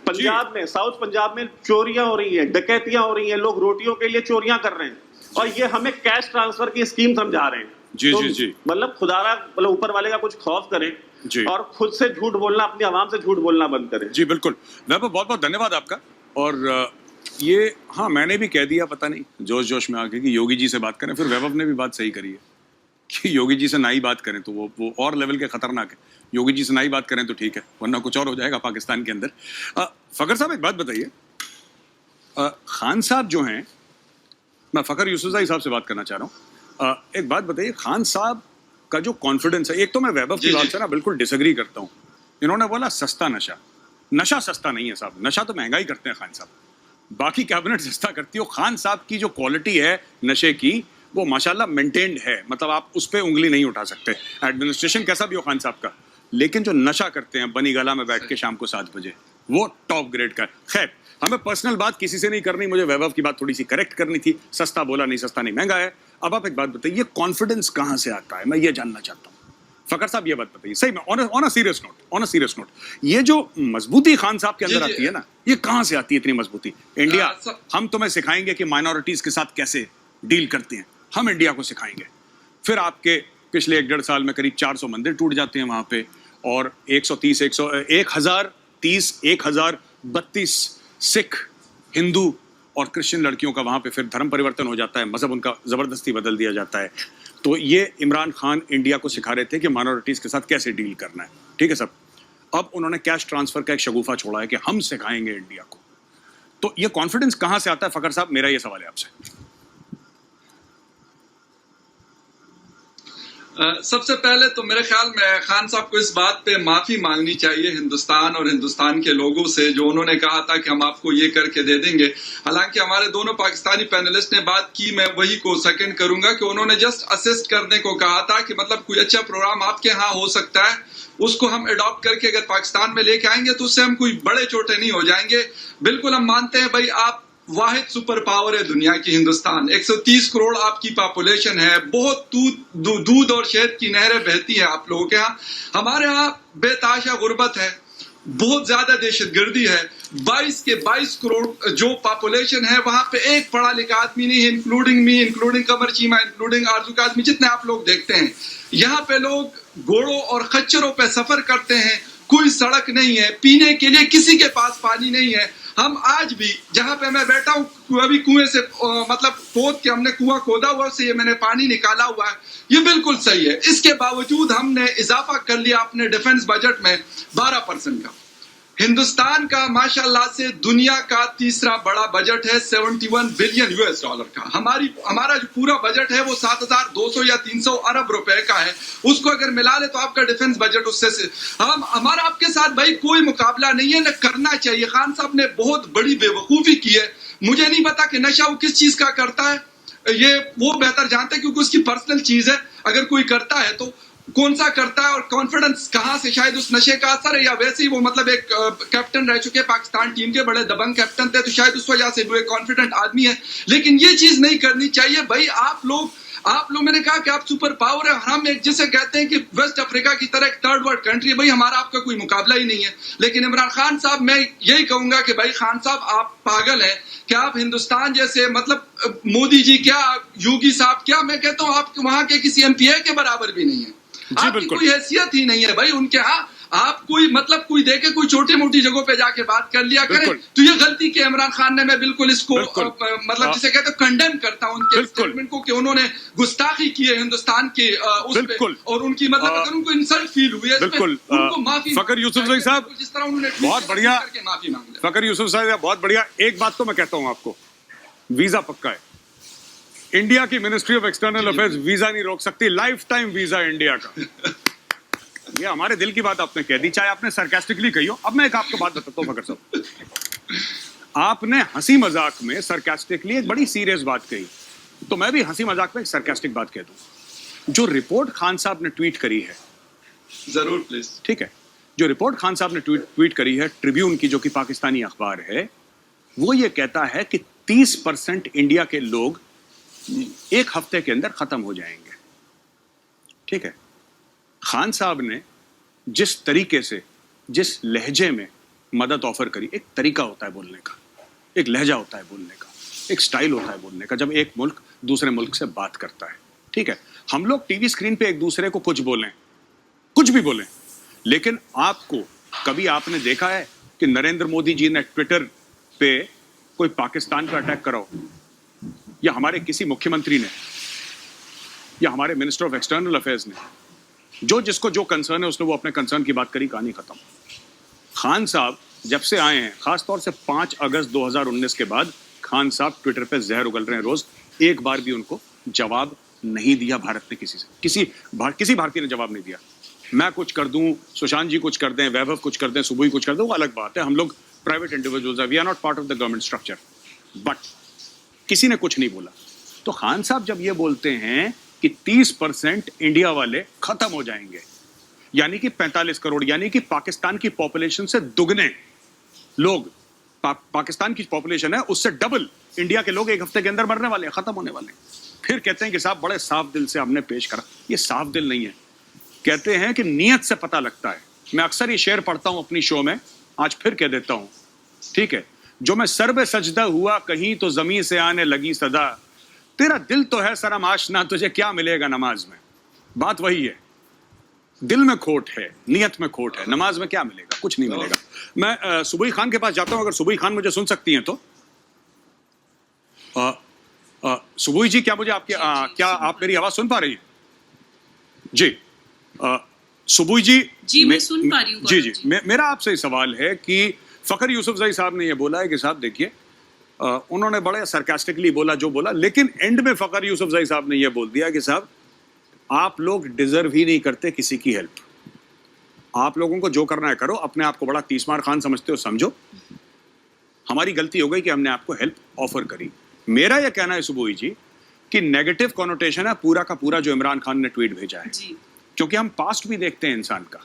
पंजाब में, साउथ पंजाब में चोरियां हो रही हैं, डकैतियां हो रही हैं, लोग रोटियों के लिए चोरियां कर रहे हैं और ये हमें कैश ट्रांसफर की स्कीम समझा रहे हैं। जी तो जी जी, मतलब खुदारा, मतलब ऊपर वाले का कुछ खौफ करें जी। और खुद से झूठ बोलना, अपनी आवाम से झूठ बोलना बंद करें। जी बिल्कुल, वैभव बहुत बहुत धन्यवाद आपका। और ये हाँ मैंने भी कह दिया, पता नहीं जोश जोश में आके कि योगी जी से बात करें, फिर वैभव ने भी बात सही करी है कि योगी जी से ना ही बात करें तो वो और लेवल के खतरनाक है। योगी जी से ना ही बात करें तो ठीक है, वरना कुछ और हो जाएगा पाकिस्तान के अंदर। फखर साहब एक बात बताइए, खान साहब जो हैं, मैं फखर यूसुफज़ई साहब से बात करना चाह रहा हूँ। एक बात बताइए, खान साहब का जो कॉन्फिडेंस है, एक तो मैं वैभव की बात से ना बिल्कुल डिसएग्री करता हूँ। इन्होंने बोला सस्ता नशा, नशा सस्ता नहीं है साहब, नशा तो महंगा ही करते हैं खान साहब, बाकी कैबिनेट सस्ता करती हो। खान साहब की जो क्वालिटी है नशे की, वो माशाल्लाह मेंटेन्ड है, मतलब आप उस पर उंगली नहीं उठा सकते, एडमिनिस्ट्रेशन कैसा भी हो खान साहब का, लेकिन जो नशा करते हैं बनी गला में बैठ के शाम को 7 बजे, वो टॉप ग्रेड का है। खैर, हमें पर्सनल बात किसी से नहीं करनी, मुझे वैभव की बात थोड़ी सी करेक्ट करनी थी। सस्ता बोला नहीं, सस्ता नहीं, महंगा है। अब आप एक बात बताइए, ये कॉन्फिडेंस कहां से आता है, मैं ये जानना चाहता हूँ। फखर साहब ये बात बताइए, सही में ऑन अ सीरियस नोट, ये जो मजबूती खान साहब के अंदर आती है ना, ये कहां से आती है इतनी मजबूती? इंडिया, हम तुम्हें सिखाएंगे कि माइनॉरिटीज के साथ कैसे डील करते हैं, हम इंडिया को सिखाएंगे। फिर आपके पिछले 1-1.5 साल में करीब 400 मंदिर टूट जाते हैं वहां पे, और 1032 सिख, हिंदू और क्रिश्चियन लड़कियों का वहां पे फिर धर्म परिवर्तन हो जाता है, मजहब उनका जबरदस्ती बदल दिया जाता है। तो ये इमरान खान इंडिया को सिखा रहे थे कि माइनॉरिटीज के साथ कैसे डील करना है, ठीक है सब। अब उन्होंने कैश ट्रांसफर का एक शगुफा छोड़ा है कि हम सिखाएंगे इंडिया को। तो ये कॉन्फिडेंस कहां से आता है फखर साहब, मेरा ये सवाल है आपसे। सबसे पहले तो मेरे ख्याल में खान साहब को इस बात पे माफी मांगनी चाहिए हिंदुस्तान और हिंदुस्तान के लोगों से, जो उन्होंने कहा था कि हम आपको ये करके दे देंगे। हालांकि हमारे दोनों पाकिस्तानी पैनलिस्ट ने बात की, मैं वही को सेकंड करूंगा कि उन्होंने जस्ट असिस्ट करने को कहा था कि मतलब कोई अच्छा प्रोग्राम आपके यहाँ हो सकता है, उसको हम अडॉप्ट करके अगर पाकिस्तान में लेके आएंगे तो उससे हम कोई बड़े छोटे नहीं हो जाएंगे। बिल्कुल हम मानते हैं भाई, आप वाहिद सुपर पावर है दुनिया की हिंदुस्तान, 130 करोड़ आपकी पॉपुलेशन है, बहुत दूध और शहद की नहरें बहती हैं आप लोगों के यहाँ। हमारे यहाँ बेताशा गुर्बत है, बहुत ज्यादा दहशतगर्दी है, 22 करोड़ जो पॉपुलेशन है, वहां पे एक पढ़ा लिखा आदमी नहीं है, इंक्लूडिंग मी, इंक्लूडिंग कमर चीमा, इंक्लूडिंग आरजू का आदमी, जितने आप लोग देखते हैं। यहाँ पे लोग घोड़ों और खच्चरों पे सफर करते हैं, कोई सड़क नहीं है, पीने के लिए किसी के पास पानी नहीं है। हम आज भी जहां पे मैं बैठा हूँ, अभी कुएं से मतलब खोद के हमने कुआं खोदा हुआ, उससे ये मैंने पानी निकाला हुआ है, ये बिल्कुल सही है। इसके बावजूद हमने इजाफा कर लिया अपने डिफेंस बजट में 12% का। हिंदुस्तान का माशाल्लाह से दुनिया का तीसरा बड़ा बजट है, $71 बिलियन का। हमारा जो पूरा बजट है वो 7,200 या 300 अरब रुपए का है। उसको अगर मिला ले तो आपका डिफेंस बजट उससे हमारा आपके साथ भाई कोई मुकाबला नहीं है, न करना चाहिए। खान साहब ने बहुत बड़ी बेवकूफी की है। मुझे नहीं पता कि नशा वो किस चीज का करता है, ये वो बेहतर जानते हैं, क्योंकि उसकी पर्सनल चीज है। अगर कोई करता है तो कौन सा करता है और कॉन्फिडेंस कहां से, शायद उस नशे का असर है, या वैसे ही वो मतलब एक कैप्टन रह चुके पाकिस्तान टीम के, बड़े दबंग कैप्टन थे, तो शायद उस वजह से वो एक कॉन्फिडेंट आदमी है। लेकिन ये चीज नहीं करनी चाहिए भाई। आप लोग मैंने कहा कि आप सुपर पावर है, हम एक जिसे कहते हैं कि वेस्ट अफ्रीका की तरह एक थर्ड वर्ल्ड कंट्री है, भाई हमारा आपका कोई मुकाबला ही नहीं है। लेकिन इमरान खान साहब, मैं यही कहूंगा कि भाई खान साहब आप पागल हैं कि आप हिंदुस्तान जैसे, मतलब मोदी जी क्या, योगी साहब क्या, मैं कहता हूं आप वहां के किसी एमपीए के बराबर भी नहीं है। आपकी कोई हैसियत ही नहीं है भाई उनके यहाँ। आप कोई मतलब कोई देखे कोई छोटी मोटी जगहों पे जाके बात कर लिया करें, तो ये गलती की इमरान खान ने, मैं बिल्कुल इसको मतलब जिसे कहते हैं कंडेम करता हूं उनके स्टेटमेंट को, कि उन्होंने गुस्ताखी की है हिंदुस्तान के उस पे, और उनकी मतलब अगर उनको इंसल्ट फील हुई है बिल्कुल उनको माफी। फखर यूसुफज़ई साहब जिस तरह उन्होंने बहुत बढ़िया माफी मांग, फखर यूसुफज़ई साहब बहुत बढ़िया। एक बात तो मैं कहता हूं आपको, वीजा पक्का है। इंडिया की ministry of external affairs visa नहीं रोक सकती, लाइफ टाइम वीजा इंडिया का। ये हमारे दिल की बात आपने कह दी, चाहे आपने सरकास्टिकली कही हो। अब मैं एक आपको बात बताता हूँ फखर साहब, आपने हंसी मजाक में सरकास्टिकली एक बड़ी सीरियस बात कही, तो मैं भी हंसी मजाक में एक सरकास्टिक बात कह दूं। जो रिपोर्ट खान साहब ने ट्वीट करी है, जरूर प्लीज। ठीक है, जो रिपोर्ट खान साहब ने ट्वीट करी है ट्रिब्यून की, जो कि पाकिस्तानी अखबार है, वो ये कहता है कि 30% इंडिया के लोग एक हफ्ते के अंदर खत्म हो जाएंगे। ठीक है, खान साहब ने जिस तरीके से, जिस लहजे में मदद ऑफर करी, एक तरीका होता है बोलने का, एक लहजा होता है बोलने का, एक स्टाइल होता है बोलने का, जब एक मुल्क दूसरे मुल्क से बात करता है। ठीक है, हम लोग टीवी स्क्रीन पे एक दूसरे को कुछ बोलें, कुछ भी बोलें, लेकिन आपको कभी आपने देखा है कि नरेंद्र मोदी जी ने ट्विटर पे कोई पाकिस्तान पर अटैक करा हो, या हमारे किसी मुख्यमंत्री ने, या हमारे मिनिस्टर ऑफ एक्सटर्नल अफेयर्स ने? जो जिसको जो कंसर्न है उसने वो अपने कंसर्न की बात करी, कहानी खत्म। खान साहब जब से आए हैं, खासतौर से 5 अगस्त 2019 के बाद, खान साहब ट्विटर पे जहर उगल रहे हैं रोज। एक बार भी उनको जवाब नहीं दिया भारत ने, किसी से, किसी भारतीय ने जवाब नहीं दिया। मैं कुछ कर दूं, सुशांत जी कुछ कर दें, वैभव कुछ कर दें, सुबुई कुछ कर दें, वो अलग बात है। हम लोग प्राइवेट इंडिविजुअल्स हैं, we are not part of the government structure, but किसी ने कुछ नहीं बोला। तो खान साहब जब ये बोलते हैं कि 30% इंडिया वाले खत्म हो जाएंगे, यानी कि 45 करोड़, यानी कि पाकिस्तान की पॉपुलेशन से दुगने लोग, पाकिस्तान की पॉपुलेशन है उससे डबल इंडिया के लोग एक हफ्ते के अंदर मरने वाले हैं, खत्म होने वाले हैं। फिर कहते हैं कि साहब बड़े साफ दिल से हमने पेश करा। ये साफ दिल नहीं है, कहते हैं कि नियत से पता लगता है। मैं अक्सर ये शेर पढ़ता हूं अपनी शो में, आज फिर कह देता हूं, ठीक है, जो मैं सर पे सजदा हुआ कहीं तो जमीन से आने लगी सदा, तेरा दिल तो है शर्म आशना, तुझे क्या मिलेगा नमाज में। बात वही है, दिल में खोट है, नियत में खोट है, नमाज में क्या मिलेगा? कुछ नहीं मिलेगा। मैं सुबुई खान के पास जाता हूं, अगर सुबुई खान मुझे सुन सकती हैं तो। सुबुई जी, क्या मुझे आपके क्या आप मेरी आवाज सुन पा रही हैं? जी, सुबुई जी, मैं सुन पा रही हूँ। जी, मेरा आपसे सवाल है कि फखर यूसुफजई साहब ने यह बोला है कि साहब देखिए, उन्होंने बड़े सरकास्टिकली बोला जो बोला, लेकिन एंड में फखर यूसुफजई साहब ने यह बोल दिया कि साहब आप लोग डिजर्व ही नहीं करते किसी की हेल्प। आप लोगों को जो करना है करो, अपने आप को बड़ा तीसमार खान समझते हो समझो, हमारी गलती हो गई कि हमने आपको हेल्प ऑफर करी। मेरा यह कहना है सुबुई जी कि नेगेटिव कॉनोटेशन है पूरा का पूरा जो इमरान खान ने ट्वीट भेजा है, क्योंकि हम पास्ट भी देखते हैं इंसान का,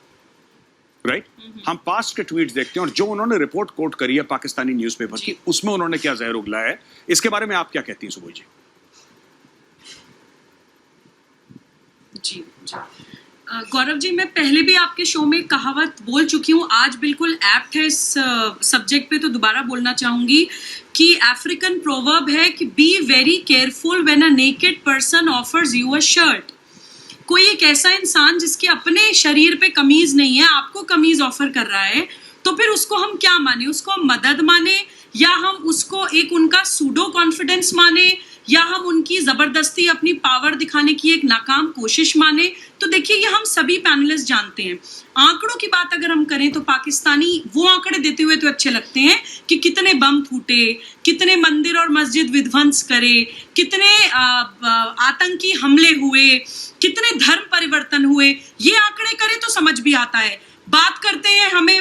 राइट? हम पास्ट के ट्वीट्स देखते हैं, और जो उन्होंने रिपोर्ट कोट करी है पाकिस्तानी न्यूज़पेपर की, उसमें उन्होंने क्या जहर उगला है, इसके बारे में आप क्या कहती हैं सुबुई जी? जी गौरव जी, मैं पहले भी आपके शो में कहावत बोल चुकी हूँ, आज बिल्कुल एप्ट है इस सब्जेक्ट पे, तो दोबारा बोलना चाहूंगी कि अफ्रीकन प्रोवर्ब है कि be very careful when a naked person offers you a shirt. कोई एक ऐसा इंसान जिसके अपने शरीर पे कमीज नहीं है, आपको कमीज ऑफर कर रहा है, तो फिर उसको हम क्या माने? उसको हम मदद माने, या हम उसको एक उनका सूडो कॉन्फिडेंस माने, या हम उनकी जबरदस्ती अपनी पावर दिखाने की एक नाकाम कोशिश माने? तो देखिए, ये हम सभी पैनलिस्ट जानते हैं। आंकड़ों की बात अगर हम करें तो पाकिस्तानी वो आंकड़े देते हुए तो अच्छे लगते हैं कि कितने बम फूटे, कितने मंदिर और मस्जिद विध्वंस करे, कितने आतंकी हमले हुए, कितने धर्म परिवर्तन हुए, ये आंकड़े करें तो समझ भी आता है। बात करते हैं हमें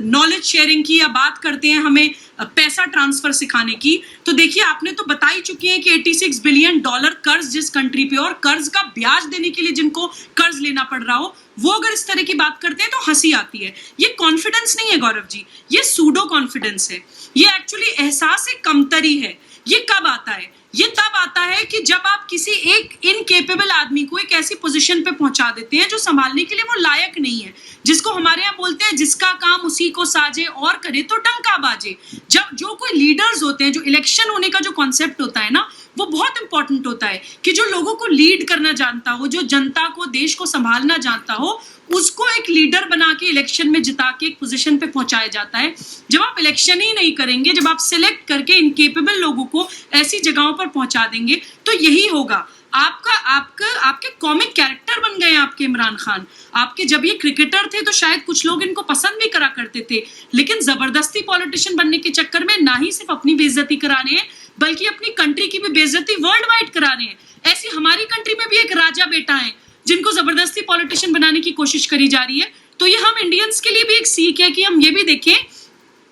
नॉलेज शेयरिंग की, या बात करते हैं हमें पैसा ट्रांसफर सिखाने की, तो देखिए आपने तो बता ही चुकी है कि $86 बिलियन कर्ज जिस कंट्री पे, और कर्ज का ब्याज देने के लिए जिनको कर्ज लेना पड़ रहा हो, वो अगर इस तरह की बात करते हैं तो हंसी आती है। ये कॉन्फिडेंस नहीं है गौरव जी, ये सूडो कॉन्फिडेंस है, ये एक्चुअली एहसास कमतरी है। ये कब आता है? ये तब आता है कि जब आप किसी एक इनकेपेबल आदमी को एक ऐसी पोजीशन पे पहुंचा देते हैं जो संभालने के लिए वो लायक नहीं है, जिसको हमारे यहाँ बोलते हैं जिसका काम उसी को साजे और करे तो डंका बाजे। जब जो कोई लीडर्स होते हैं, जो इलेक्शन होने का जो कॉन्सेप्ट होता है ना, वो बहुत इंपॉर्टेंट होता है कि जो लोगों को लीड करना जानता हो, जो जनता को, देश को संभालना जानता हो, उसको एक लीडर बना के इलेक्शन में जिता के एक पोजीशन पे पहुंचाया जाता है। जब आप इलेक्शन ही नहीं करेंगे, जब आप सिलेक्ट करके इनकेपेबल लोगों को ऐसी जगहों पर पहुंचा देंगे, तो यही होगा। आपके कॉमिक कैरेक्टर बन गए आपके इमरान खान। आपके जब ये क्रिकेटर थे तो शायद कुछ लोग इनको पसंद भी करा करते थे, लेकिन जबरदस्ती पॉलिटिशियन बनने के चक्कर में ना ही सिर्फ अपनी बेइज्जती करा रहे हैं, बल्कि अपनी कंट्री की भी बेइज्जती वर्ल्ड वाइड करा रहे हैं। ऐसी हमारी कंट्री में भी एक राजा बेटा है जिनको जबरदस्ती पॉलिटिशियन बनाने की कोशिश करी जा रही है। तो ये हम इंडियंस के लिए भी एक सीख है कि हम ये भी देखें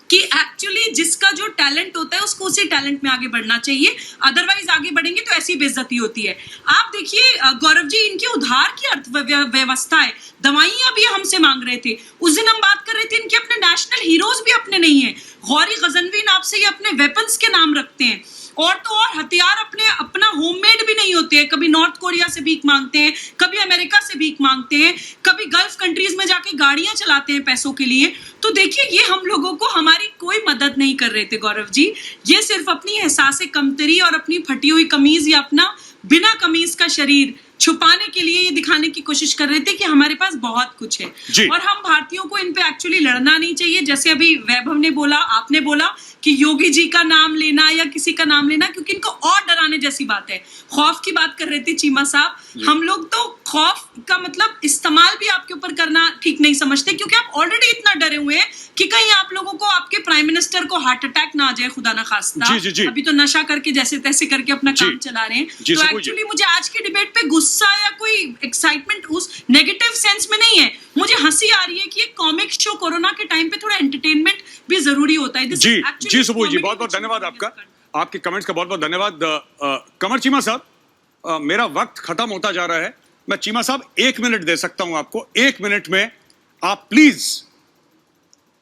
कि एक्चुअली जिसका जो टैलेंट होता है उसको उसी टैलेंट में आगे बढ़ना चाहिए, अदरवाइज आगे बढ़ेंगे तो ऐसी बेइज्जती होती है। आप देखिए गौरव जी, इनकी उधार की अर्थव्यवस्था है, दवाइयां भी हमसे मांग रहे थे। उस दिन हम बात कर रहे थे इनके अपने नेशनल हीरोज भी अपने नहीं है। गौरी गजनवी नाम से ये अपने वेपन्स के नाम रखते हैं, और तो और हथियार अपना होममेड भी नहीं होते हैं। कभी नॉर्थ कोरिया से भीख मांगते हैं, कभी अमेरिका से भीख मांगते हैं, कभी गल्फ कंट्रीज में जाके गाड़ियां चलाते हैं पैसों के लिए। तो देखिए, ये हम लोगों को हमारी कोई मदद नहीं कर रहे थे गौरव जी। ये सिर्फ अपनी एहसास कमतरी और अपनी फटी हुई कमीज या अपना बिना कमीज का शरीर छुपाने के लिए ये दिखाने की कोशिश कर रहे थे कि हमारे पास बहुत कुछ है। और हम भारतीयों को इन पे एक्चुअली लड़ना नहीं चाहिए। जैसे अभी वैभव ने बोला, आपने बोला कि योगी जी का नाम लेना या किसी का नाम लेना, क्योंकि इनको और डराने जैसी बात है। खौफ की बात कर रहे थे चीमा साहब, हम लोग तो खौफ का मतलब इस्तेमाल भी आपके ऊपर करना ठीक नहीं समझते, क्योंकि आप ऑलरेडी इतना डरे हुए हैं कि कहीं आप लोगों को, आपके प्राइम मिनिस्टर को हार्ट अटैक ना आ जाए, खुदा ना खास्ता। अभी तो नशा करके जैसे तैसे करके अपना काम चला रहे हैं। तो एक्चुअली मुझे आज की डिबेट पे गुस्सा या कोई एक्साइटमेंट उस नेगेटिव सेंस में नहीं है। मुझे हंसी आ रही है कि एक कॉमिक शो कोरोना के टाइम पे थोड़ा एंटरटेनमेंट भी जरूरी होता है। जी सुबोध जी, बहुत बहुत धन्यवाद आपका, आपके कमेंट्स का बहुत बहुत धन्यवाद। कमर चीमा साहब, मेरा वक्त खत्म होता जा रहा है। मैं चीमा साहब 1 मिनट दे सकता हूं आपको। 1 मिनट में आप प्लीज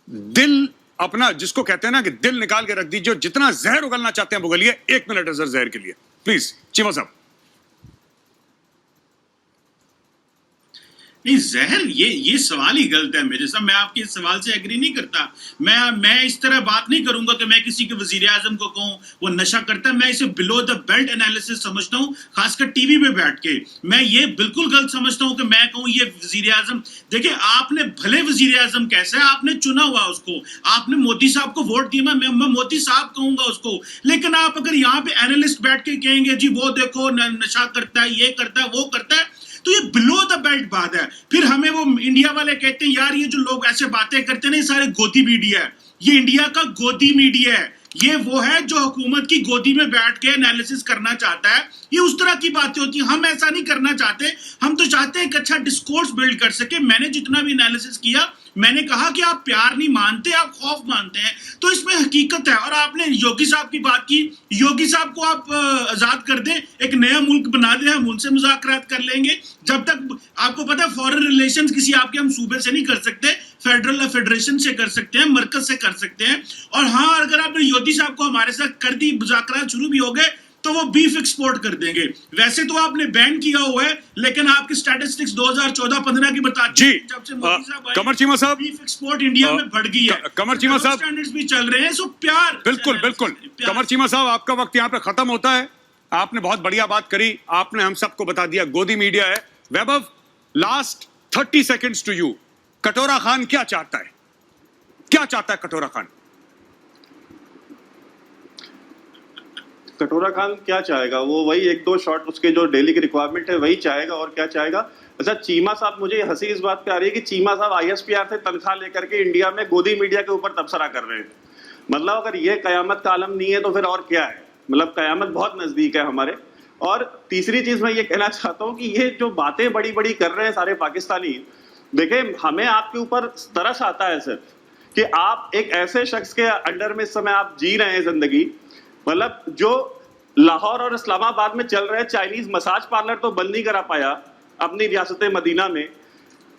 दिल अपना, जिसको कहते हैं ना कि दिल निकाल के रख दीजिए, जितना जहर उगलना चाहते हैं उगलिए। 1 मिनट है सर जहर के लिए, प्लीज चीमा साहब। नहीं, जहर, ये सवाल ही गलत है मेरे साहब। मैं आपके इस सवाल से एग्री नहीं करता। मैं इस तरह बात नहीं करूंगा कि मैं किसी के वजीर आजम को कहूं वो नशा करता है। मैं इसे बिलो द बेल्ट एनालिसिस समझता हूं, खासकर टीवी पे बैठ के। मैं ये बिल्कुल गलत समझता हूं कि मैं कहूं ये वजीर आजम। देखिए, आपने भले वजीर आजम कैसा है, आपने चुना हुआ उसको, आपने मोदी साहब को वोट दिया, मैं मोदी साहब कहूंगा उसको। लेकिन आप अगर यहाँ पे एनालिस्ट बैठ के कहेंगे जी वो देखो नशा करता है, ये करता है, वो करता है, तो ये बिलो द बेल्ट बात है। फिर हमें वो इंडिया वाले कहते हैं यार ये जो लोग ऐसे बातें करते हैं ना, ये सारे गोदी मीडिया है। ये इंडिया का गोदी मीडिया है। ये वो है जो हुकूमत की गोदी में बैठ के एनालिसिस करना चाहता है। ये उस तरह की बातें होती हैं। हम ऐसा नहीं करना चाहते। हम तो चाहते हैं कि अच्छा डिस्कोर्स बिल्ड कर सके। मैंने जितना भी एनालिसिस किया, मैंने कहा कि आप प्यार नहीं मानते, आप खौफ मानते हैं, तो इसमें हकीकत है। और आपने योगी साहब की बात की, योगी साहब को आप आजाद कर दें, एक नया मुल्क बना दें, हम उनसे मुज़ाकरात कर लेंगे। जब तक आपको पता है फॉरेन रिलेशंस किसी आपके हम सूबे से नहीं कर सकते, फेडरल या फेडरेशन से कर सकते हैं, मरकज से कर सकते हैं। और हाँ, अगर आपने योगी साहब को हमारे साथ कर दी, मुज़ाकरात शुरू भी हो गए, तो वो बीफ एक्सपोर्ट कर देंगे। वैसे तो आपने बैन किया हुआ है, लेकिन आपकी स्टैटिस्टिक्स 2014-15 की बताती है जब से मोदी साहब आए, कमर चीमा साहब, बीफ एक्सपोर्ट इंडिया में बढ़ गई है। कमर चीमा साहब, स्टैंडर्ड्स भी चल रहे हैं। सो प्यार, बिल्कुल बिल्कुल। कमर चीमा साहब, आपका वक्त यहाँ पे खत्म होता है। आपने बहुत बढ़िया बात करी, आपने हम सबको बता दिया गोदी मीडिया है। वैभव, लास्ट 30 सेकेंड्स टू यू। कटोरा खान क्या चाहता है? क्या चाहता है कटोरा खान? कटोरा खान क्या चाहेगा? वो वही 1-2 शॉट, उसके जो डेली की रिक्वायरमेंट है वही चाहेगा, और क्या चाहेगा? अच्छा, चीमा साहब, मुझे हंसी इस बात पे आ रही है कि चीमा साहब ISPR से तनख्वाह लेकर के इंडिया में गोदी मीडिया के ऊपर तबसरा कर रहे हैं। मतलब अगर ये कयामत का आलम नहीं है तो फिर और क्या है? मतलब कयामत बहुत नजदीक है हमारे। और तीसरी चीज मैं ये कहना चाहता हूँ कि ये जो बातें बड़ी बड़ी कर रहे हैं सारे पाकिस्तानी, देखें, हमें आपके ऊपर तरस आता है सिर्फ कि आप एक ऐसे शख्स के अंडर में इस समय आप जी रहे हैं जिंदगी। मतलब जो लाहौर और इस्लामाबाद में चल रहे चाइनीज मसाज पार्लर तो बंद नहीं करा पाया अपनी रियासत मदीना में,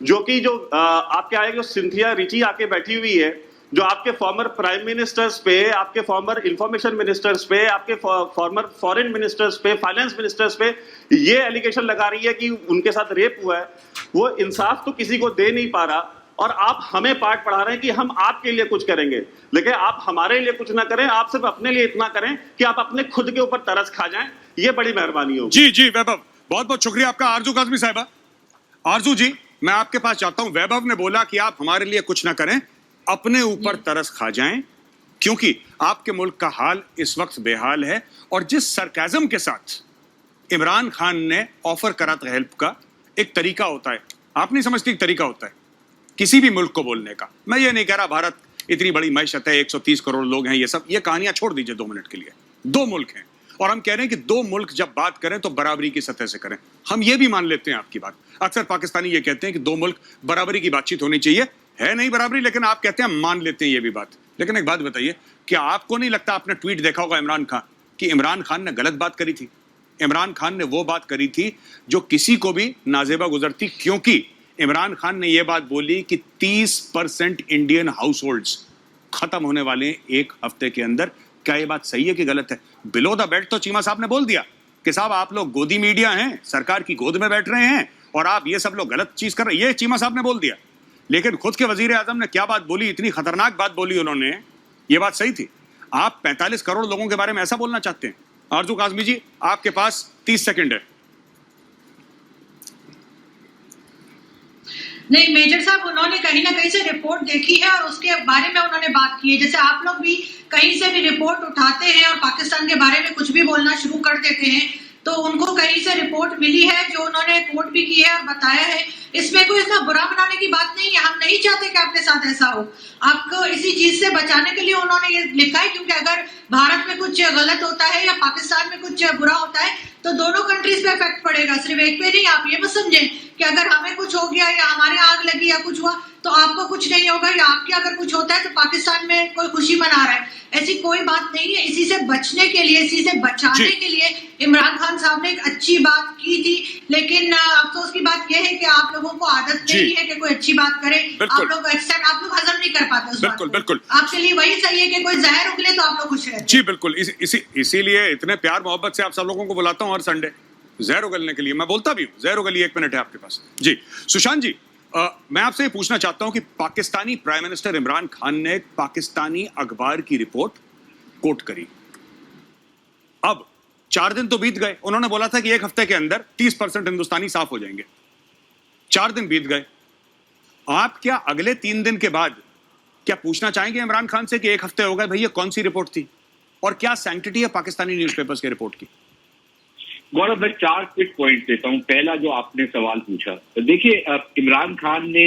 जो कि जो आपके आए जो सिंथिया रिची आके बैठी हुई है, जो आपके फॉर्मर प्राइम मिनिस्टर्स पे, आपके फॉर्मर इंफॉर्मेशन मिनिस्टर्स पे, आपके फॉर्मर फॉरेन मिनिस्टर्स पे, फाइनेंस मिनिस्टर्स पे ये एलिगेशन लगा रही है कि उनके साथ रेप हुआ है। वो इंसाफ तो किसी को दे नहीं पा रहा, और आप हमें पाठ पढ़ा रहे हैं कि हम आपके लिए कुछ करेंगे, लेकिन आप हमारे लिए कुछ ना करें। आप सिर्फ अपने लिए इतना करें कि आप अपने खुद के ऊपर तरस खा जाएं। ये बड़ी मेहरबानी होगी। जी जी वैभव, बहुत बहुत शुक्रिया आपका। आरजू काज़मी साहिबा, आरजू जी, मैं आपके पास चाहता हूं। वैभव ने बोला कि आप हमारे लिए कुछ ना करें, अपने ऊपर तरस खा जाएं, क्योंकि आपके मुल्क का हाल इस वक्त बेहाल है। और जिस सरकाज़म के साथ इमरान खान ने ऑफर करा था हेल्प का, एक तरीका होता है, आप नहीं समझते, एक तरीका होता है किसी भी मुल्क को बोलने का। मैं ये नहीं कह रहा भारत इतनी बड़ी मैशत है, 130 करोड़ लोग हैं, ये सब, ये कहानियां छोड़ दीजिए 2 मिनट के लिए। 2 मुल्क हैं, और हम कह रहे हैं कि 2 मुल्क जब बात करें तो बराबरी की सतह से करें। हम ये भी मान लेते हैं आपकी बात। अक्सर पाकिस्तानी ये कहते हैं कि 2 मुल्क बराबरी की बातचीत होनी चाहिए। है नहीं बराबरी, लेकिन आप कहते हैं मान लेते हैं ये भी बात। लेकिन एक बात बताइए, क्या आपको नहीं लगता, आपने ट्वीट देखा होगा इमरान खान, कि इमरान खान ने गलत बात करी थी? इमरान खान ने वो बात करी थी जो किसी को भी नाजेबा गुजरती, क्योंकि इमरान खान ने यह बात बोली कि 30% इंडियन हाउसहोल्ड्स खत्म होने वाले एक हफ्ते के अंदर। क्या ये बात सही है कि गलत है? बिलो द बेल्ट तो चीमा साहब ने बोल दिया कि साहब आप लोग गोदी मीडिया हैं, सरकार की गोद में बैठ रहे हैं और आप ये सब लोग गलत चीज कर रहे हैं, ये चीमा साहब ने बोल दिया। लेकिन खुद के वजीर आजम ने क्या बात बोली, इतनी खतरनाक बात बोली उन्होंने, ये बात सही थी। आप 45 करोड़ लोगों के बारे में ऐसा बोलना चाहते हैं? आरजू काज़मी जी, आपके पास 30 सेकंड है। नहीं मेजर साहब, उन्होंने कहीं ना कहीं से रिपोर्ट देखी है और उसके बारे में उन्होंने बात की है। जैसे आप लोग भी कहीं से भी रिपोर्ट उठाते हैं और पाकिस्तान के बारे में कुछ भी बोलना शुरू कर देते हैं, तो उनको कहीं से रिपोर्ट मिली है जो उन्होंने कोट भी की है और बताया है। इसमें कोई इतना बुरा बनाने की बात नहीं है। हम नहीं चाहते कि आपके साथ ऐसा हो। आपको इसी चीज से बचाने के लिए उन्होंने ये लिखा है, क्योंकि अगर भारत में कुछ गलत होता है या पाकिस्तान में कुछ बुरा होता है तो दोनों कंट्रीज पे इफेक्ट पड़ेगा, सिर्फ एक पे नहीं। आप ये मत समझें कि अगर हमें कुछ हो गया या हमारे आग लगी या कुछ हुआ तो आपको कुछ नहीं होगा, या आपके अगर कुछ होता है तो पाकिस्तान में कोई खुशी मना रहा है, ऐसी कोई बात नहीं है। इसी से बचने के लिए, इसी से बचाने के लिए इमरान खान साहब ने एक अच्छी बात की थी। लेकिन अफसोस की बात यह है कि आप लोगों को आदत नहीं है कि कोई अच्छी बात करे, आप लोग हजम नहीं कर पाते उस बात को। बिल्कुल, आपके लिए वही सही है कि कोई जहर उगले तो आप लोग खुश रहते। जी बिल्कुल, इसीलिए इतने प्यार मोहब्बत से आप सब लोगों को बुलाता हूं हर संडे, जहर उगलने के लिए। मैं बोलता भी हूं, जहर उगलिए, 1 मिनट है आपके पास। जी सुशांत जी, मैं आपसे ये पूछना चाहता हूं कि पाकिस्तानी प्राइम मिनिस्टर इमरान खान ने पाकिस्तानी अखबार की रिपोर्ट कोट करी। अब 4 दिन तो बीत गए, उन्होंने बोला था कि एक हफ्ते के अंदर 30% हिंदुस्तानी साफ हो जाएंगे। 4 दिन बीत गए। आप क्या अगले 3 दिन के बाद क्या पूछना चाहेंगे इमरान खान से कि एक हफ्ते हो गए भैया, कौन सी रिपोर्ट थी और क्या सैंक्टिटी है पाकिस्तानी न्यूज़पेपर्स के रिपोर्ट की? गौरव, मैं 4 क्विक पॉइंट देता हूं। पहला जो आपने सवाल पूछा, तो देखिए इमरान खान ने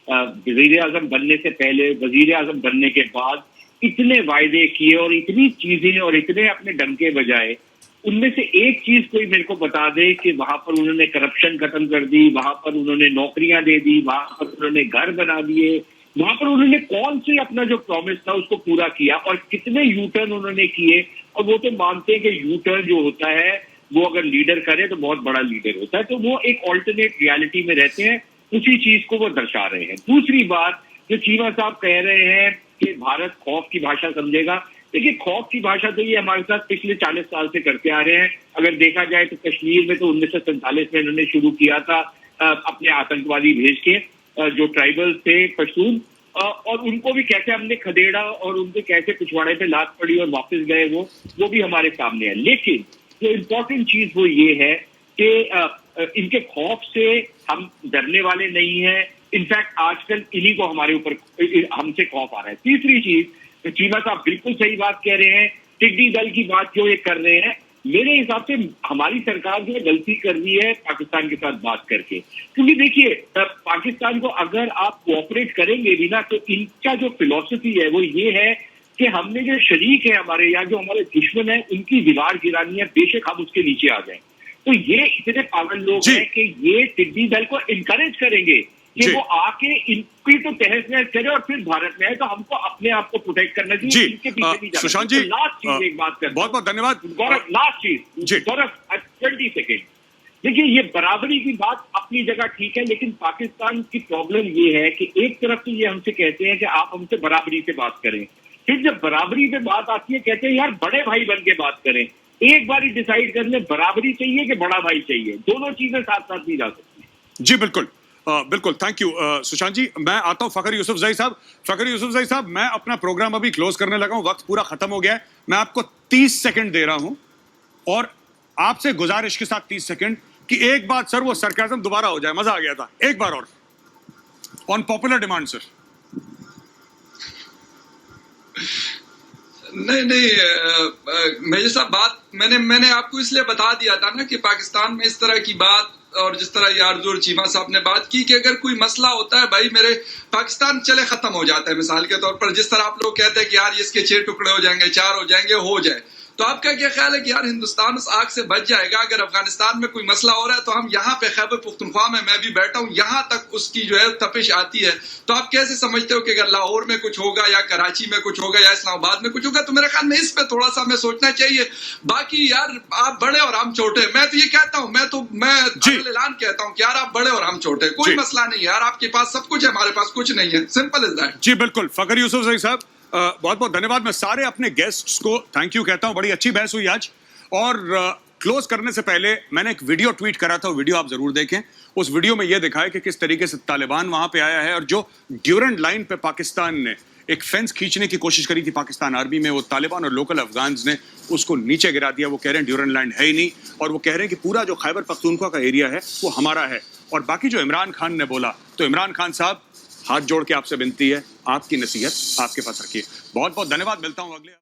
वजीर आजम बनने से पहले, वजीर आजम बनने के बाद इतने वायदे किए और इतनी चीजें और इतने अपने डंके बजाए। उनमें से एक चीज कोई मेरे को बता दे कि वहां पर उन्होंने करप्शन खत्म कर दी, वहां पर उन्होंने नौकरियां दे दी, वहां पर उन्होंने घर बना दिए, वहां पर उन्होंने कौन से अपना जो प्रॉमिस था उसको पूरा किया और कितने यू टर्न उन्होंने किए। और वो तो मानते हैं कि यू टर्न जो होता है वो अगर लीडर करे तो बहुत बड़ा लीडर होता है, तो वो एक ऑल्टरनेट रियलिटी में रहते हैं, उसी चीज को वो दर्शा रहे हैं। दूसरी बात जो चीमा साहब कह रहे हैं कि भारत खौफ की भाषा समझेगा, देखिए खौफ की भाषा तो ये हमारे साथ पिछले 40 साल से करते आ रहे हैं। अगर देखा जाए तो कश्मीर में तो 1947 में इन्होंने शुरू किया था अपने आतंकवादी भेज के, जो ट्राइबल थे पश्तून, और उनको भी कैसे हमने खदेड़ा और उनके कैसे पिछवाड़े पे लात पड़ी और वापस गए, वो भी हमारे सामने है। लेकिन जो इम्पोर्टेंट चीज वो ये है कि इनके खौफ से हम डरने वाले नहीं हैं। इनफैक्ट आजकल इन्हीं को हमारे ऊपर, हमसे खौफ आ रहा है। तीसरी चीज, चीमा साहब बिल्कुल सही बात कह रहे हैं, टिड्डी दल की बात जो ये कर रहे हैं, मेरे हिसाब से हमारी सरकार जो है गलती कर रही है पाकिस्तान के साथ बात करके। क्योंकि देखिए पाकिस्तान को अगर आप कोऑपरेट करेंगे भी ना, तो इनका जो फिलॉसफी है वो ये है कि हमने जो शरीक है हमारे, या जो हमारे दुश्मन है, उनकी दीवार गिरानी है, बेशक हम उसके नीचे आ जाएं। तो ये इतने पागल लोग हैं कि ये टिड्डी दल को इनकरेज करेंगे कि वो आके इनकी तो तहस नहस करे और फिर भारत में है। तो हमको अपने आप को प्रोटेक्ट करना चाहिए, इनके पीछे नहीं जाना। सुशांत जी, लास्ट चीज एक बात करता हूं। बहुत बहुत धन्यवाद गौरव, लास्ट चीज गौरव, 20 सेकेंड। देखिए ये बराबरी की बात अपनी जगह ठीक है, लेकिन पाकिस्तान की प्रॉब्लम ये है कि एक तरफ तो ये हमसे कहते हैं कि आप हमसे बराबरी से बात करें, फिर जब बराबरी पे बात आती है कहते हैं यार बड़े भाई बन के बात करें। एक बार ही डिसाइड कर ले, बराबरी चाहिए कि बड़ा भाई चाहिए, दोनों चीजें साथ साथ नहीं जा सकती। जी बिल्कुल, बिल्कुल, थैंक यू सुशांत जी। मैं आता हूं फखर यूसुफजई साहब। फखर यूसुफजई साहब, मैं अपना प्रोग्राम अभी क्लोज करने लगा हूं, वक्त पूरा खत्म हो गया है। मैं आपको 30 सेकंड दे रहा हूं और आपसे गुजारिश के साथ 30 सेकंड कि एक बात सर, वो सरकाज़म दोबारा हो जाए, मजा आ गया था, एक बार और ऑन पॉपुलर डिमांड सर। नहीं मेजर साहब, बात मैंने आपको इसलिए बता दिया था ना कि पाकिस्तान में इस तरह की बात, और जिस तरह यारजोर चीमा साहब ने बात की कि अगर कोई मसला होता है भाई, मेरे पाकिस्तान चले खत्म हो जाता है। मिसाल के तौर पर जिस तरह आप लोग कहते हैं कि यार इसके 6 टुकड़े हो जाएंगे, 4 हो जाएंगे, हो जाए, तो आपका क्या ख्याल है कि यार हिंदुस्तान उस आग से बच जाएगा? अगर अफगानिस्तान में कोई मसला हो रहा है तो हम यहाँ पे खैबर पुख्तनख्वा में मैं भी बैठा हूँ, यहाँ तक उसकी जो है तपिश आती है, तो आप कैसे समझते हो कि अगर लाहौर में कुछ होगा या कराची में कुछ होगा या इस्लामाबाद में कुछ होगा? तो मेरे ख्याल में इस पे थोड़ा सा हमें सोचना चाहिए। बाकी यार आप बड़े और हम छोटे, मैं तो ये कहता हूँ, मैं ऐलान कहता हूँ कि यार आप बड़े और हम छोटे, कोई मसला नहीं यार, आपके पास सब कुछ है, हमारे पास कुछ नहीं है, सिंपल इज दैट। जी बिल्कुल। फखर यूसुफजई साहब बहुत बहुत धन्यवाद। मैं सारे अपने गेस्ट्स को थैंक यू कहता हूं, बड़ी अच्छी बहस हुई आज। और क्लोज करने से पहले मैंने एक वीडियो ट्वीट करा था, वो वीडियो आप जरूर देखें। उस वीडियो में यह दिखा है कि किस तरीके से तालिबान वहां पे आया है और जो ड्यूरेंट लाइन पे पाकिस्तान ने एक फेंस खींचने की कोशिश करी थी पाकिस्तान आर्मी में, वो तालिबान और लोकल अफगान्स ने उसको नीचे गिरा दिया। वो कह रहे हैं ड्यूरेंट लाइन है ही नहीं, और वो कह रहे हैं कि पूरा जो खैबर पख्तूनख्वा का एरिया है वो हमारा है। और बाकी जो इमरान खान ने बोला, तो इमरान खान साहब हाथ जोड़ के आपसे विनती है, आपकी नसीहत आपके पास रखिए। बहुत बहुत धन्यवाद, मिलता हूं अगले